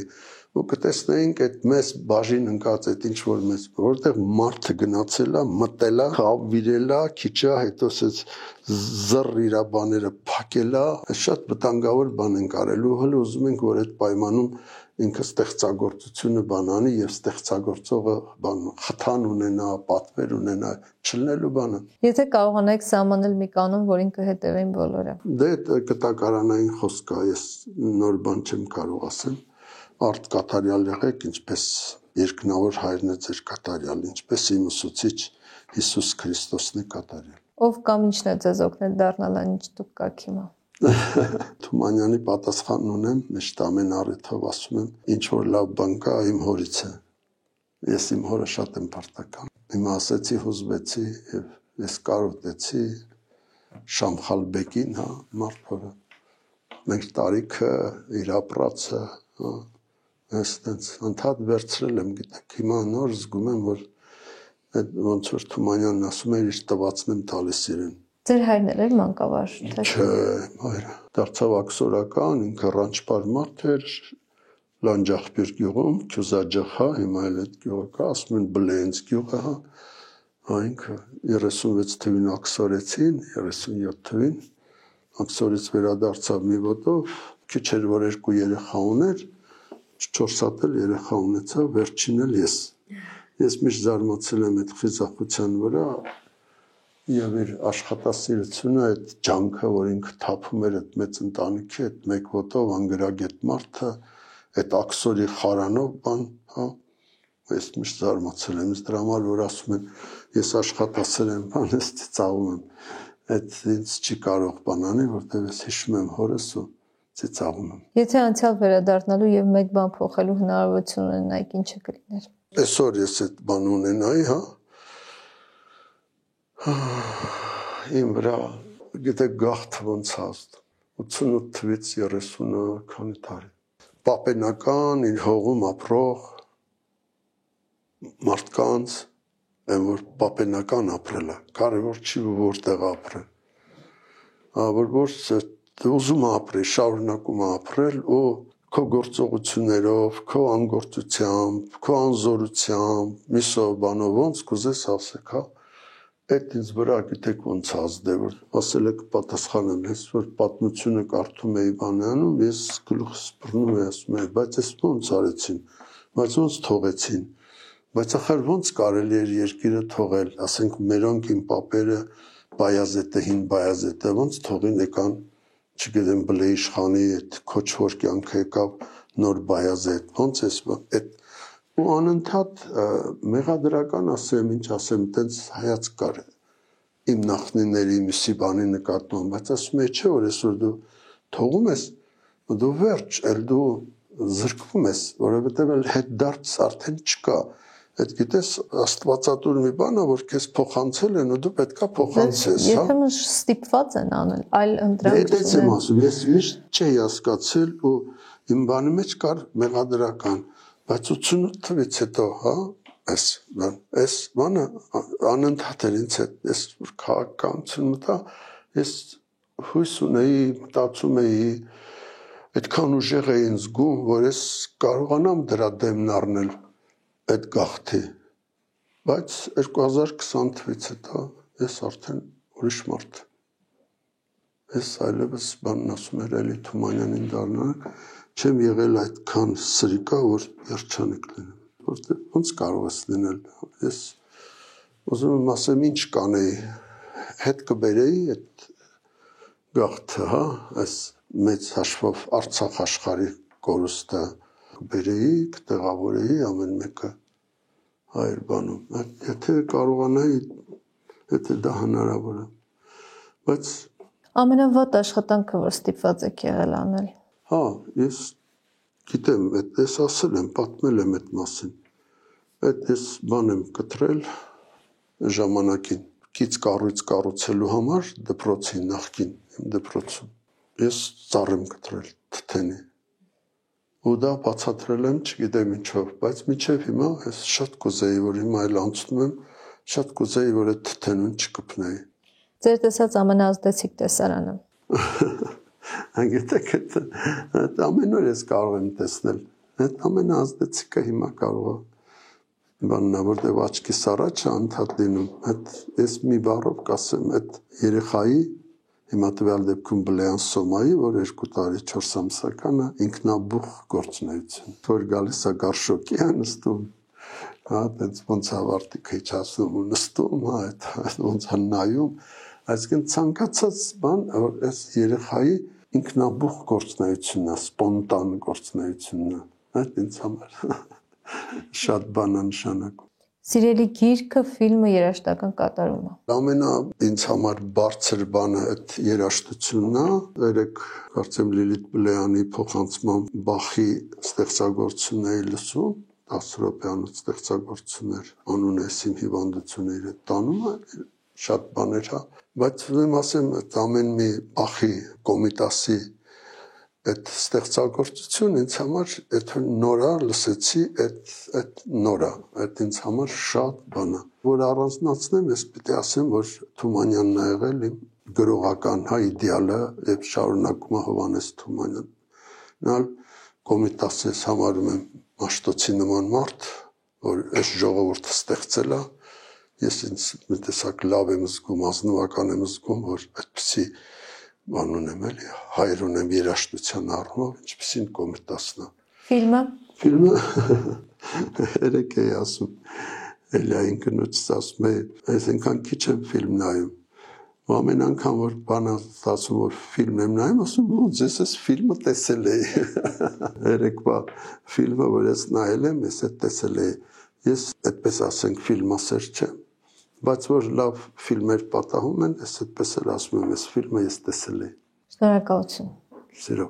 ու կտեսնեինք այդ մեզ բաժին ընկած այդ ինչ որ մեզ որտեղ մարդը գնացել է մտել է հավիրել է քիչա հետո զռ իր բաները փակել է շատ վտանգավոր բան են կարելու հələ ուզում ենք որ այդ պայմանում ինքը ստեղծագործությունը բանանի եւ ստեղծագործողը բան խթան ունենա, պատվեր ունենա, չլնելու բանը։ Եթե կարողանայիք սահմանել մի կանոն, որին կհետևեին բոլորը։ Դե կտակարանային խոսք է, ես նոր բան չեմ կարող ասել։ Արդ կատարյալ եղեք, ինչպես երկնավոր հայրն է ձեր կատարյալ, ինչպես իմ ուսուցիչ Հիսուս Քրիստոսն է կատարյալ։ Ով կամ ինչն է ձեզ օգնել դառնալ այն ինչ դուք կաք հիմա։ Թումանյանի պատասխանն ունեմ, միշտ ամեն առիթով ասում եմ, ինչ որ լավ բան կա, իմ հորից է։ Ես իմ հորը շատ եմ պարտական։ Հիմա ասեցի հուզվեցի եւ ես կարոտեցի Շամխալբեկին, հա, մարդորը։ Մենք տարիքը, իր ապրածը, հա, ես տենց անդադ վերցրել եմ, գիտեք, հիմա նոր զգում եմ, որ այդ ոնց որ Թումանյանն ասում էր, իր տվածն եմ տալիս իրեն։ Ձեր հայրն էր մանկավար, թե՞ չէ, հայրը դարձավ աքսորական, ինքը ռանչպար մարդ էր, Լանջախբյուր գյուղում, Քյուզաջախա, հիմա էլ այդ գյուղը կա, ասում են Բլեյենց գյուղը, հա, ինքը 36 թվին աքսորեցին, 37 թվին, աքսորից վերադարձավ մի ոտով, քիչ էր որ 2 երեխա ուներ, 4 հատ էլ երեխա ունեցավ, վերջին էլ ես։ Ես միշտ զարմացել եմ այդ խիզախության վրա, եւ իր աշխատասիրությունը, այդ ջանքը, որ ինքը թափում էր այդ մեծ ընտանիքի, այդ մեկ ոտով անգրագետ մարդը, այդ աքսորի խարանով բան, հա, ես միշտ զարմացել եմ, դրա համար որ ասում են, ես աշխատասեր եմ, բան ես ծիծաղում եմ, այդ ինձ չի կարող բանանի, որտեղ ես հիշում եմ հորս ու ծիծաղում եմ։ Եթե անցյալ վերադառնալու եւ մեկ բան փոխելու հնարավորություն ունենայիք, ինչը կլիներ։ Այսօր ես այդ բան ունենայի, հա, իմ վրա գիտեք գաղթ ոնց ազդ 88 թվից 30 քանի տարի պապենական իր հողում ապրող մարդկանց այն որ պապենական ապրելը կարևոր չի որտեղ ապրել որ ուզում ապրել շարունակում ապրել ու քո գործողություններով քո անգործությամբ քո անզորությամբ միսով բանով ոնց կուզես ասեք հա այդ ինձ վրա գիտեք ոնց ազդ է որ ասել եք պատասխանեմ ես որ պատմությունը կարդում էի բանանում ես գլուխս բռնում եմ ասում եմ բայց ես ոնց արեցին բայց ոնց թողեցին բայց ախր ոնց կարելի էր երկիրը թողել ասենք մերոնք իմ պապերը Բայազետը հին Բայազետը ոնց թողին եկան չգիտեմ Բլեիշխանի այդ քոչվոր կյանքը եկավ նոր Բայազետ ոնց էս այդ ու անընդհատ մեղադրական ասեմ ինչ ասեմ տենց հայացք կար իմ նախնիների միսի բանի նկատմամբ բայց ասում եմ չէ որ այսօր դու թողում ես դու վերջ էլ դու զրկվում ես որովհետև էլ հետ դարձ արդեն չկա այդ գիտես աստվածատուր մի բան է որ քեզ փոխանցել են ու դու պետքա փոխանցես հա եթե միշտ ստիպված են անել այլ ընդրանք դե եմ ասում ես միշտ չի հասկացել ու իմ բանի մեջ կար մեղադրական բայց 88 թվից հետո հա այս բանը անընդհատ էր ինձ հետ ես որ քաղաքականություն մտա ես հույս ունեի մտածում էի այդքան ուժեղ էի ինձ զգում որ ես կարողանամ դրա դեմն առնել այդ գաղթի բայց 2020 թվից հետո ես արդեն ուրիշ մարդ ես այլևս բանն ասում էր Էլի Թումանյանին դառնանք չեմ եղել այդքան սրիկա որ երջանիկ լինեմ որտեղ ոնց կարող ես լինել ես ուզում եմ ասեմ ինչ կանեի հետ կբերեի այդ գաղթը հա այս մեծ հաշվով Արցախ աշխարհի կորուստը կբերեի կտեղավորեի ամեն մեկը այլ բանում եթե կարողանայի եթե դա հնարավոր է բայց ամենավատ աշխատանքը որ ստիպված եք եղել անել հա ես գիտեմ այդպես ասել եմ պատմել եմ այդ մասին այդ ես բան եմ կտրել ժամանակին քիչ կառույց կառուցելու համար դպրոցի նախքին իմ դպրոցում ես ծառ եմ կտրել թթենի ու դա բացատրել եմ չգիտեմ ինչով բայց միջև հիմա ես շատ կուզեի որ հիմա այլ անցնում եմ շատ կուզեի որ այդ թթենուն չկպնեի ձեր տեսած ամենաազդեցիկ տեսարանը Գիտեք այդ ամեն օր ես կարող եմ տեսնել այդ ամենաազդեցիկը հիմա կարող է բաննա որտեղ աչքիս առաջ անդադ լինում այդ ես մի բառով կասեմ այդ երեխայի հիմա տվյալ դեպքում Բլեան Սոմայի որ 2 տարի 4 ամսականը ինքնաբուխ գործունեություն որ գալիս է գարշոկի է նստում հա այդպես ոնց ավարտիք է չասում ու նստում հա այդ ոնց հնայում այսինքն ցանկացած բան որ այս երեխայի ինքնաբուխ գործունեությունն է սպոնտան գործունեությունն է այդ ինձ համար շատ բան նշանակում Սիրելի գիրքը, ֆիլմը, երաժշտական կատարումը։ Ամենա ինձ համար բարձր բանը այդ երաժշտությունն է, երեք կարծեմ Լիլիթ Բլեանի փոխանցման Բախի ստեղծագործությունն էի լսում, 10 րոպեանոց ստեղծագործություններ, անուն է իմ հիվանդությունը իր տանում է, շատ բաներ հա, բայց ուզում ասեմ այդ ամեն մի Բախի կոմիտասի այդ ստեղծագործություն ինձ համար այդ նորա լսեցի այդ նորա այդ ինձ համար շատ բան է որ առանձնացնեմ ես պիտի ասեմ որ Թումանյանն ա եղել իմ գրողական հա իդեալը եւ շարունակումը Հովհաննես Թումանյան նալ կոմիտասես համարում եմ Մաշտոցի նման մարդ որ այս ժողովուրդը ստեղծել է ես ինձ մի տեսակ լավ եմ զգում ազնվական եմ զգում որ այդպեսի բան ունեմ էլի հայր ունեմ երաժշտության առումով ինչպեսին կոմիտասն է ֆիլմը երեք էի ասում էլի այն կնոջս ասում է այսինքն քիչ եմ ֆիլմ նայում ու ամեն անգամ որ բան ասում որ ֆիլմ եմ նայում ասում ոնց ես ֆիլմը տեսել էի երեկվա ֆիլմը որ ես նայել եմ ես տեսել էի ես այդպես ասենք ֆիլմասեր չեմ բայց որ լավ ֆիլմեր պատահում են ես այդպես էլ ասում եմ ես ֆիլմը ես տեսել էի Շնորհակալություն Սիրո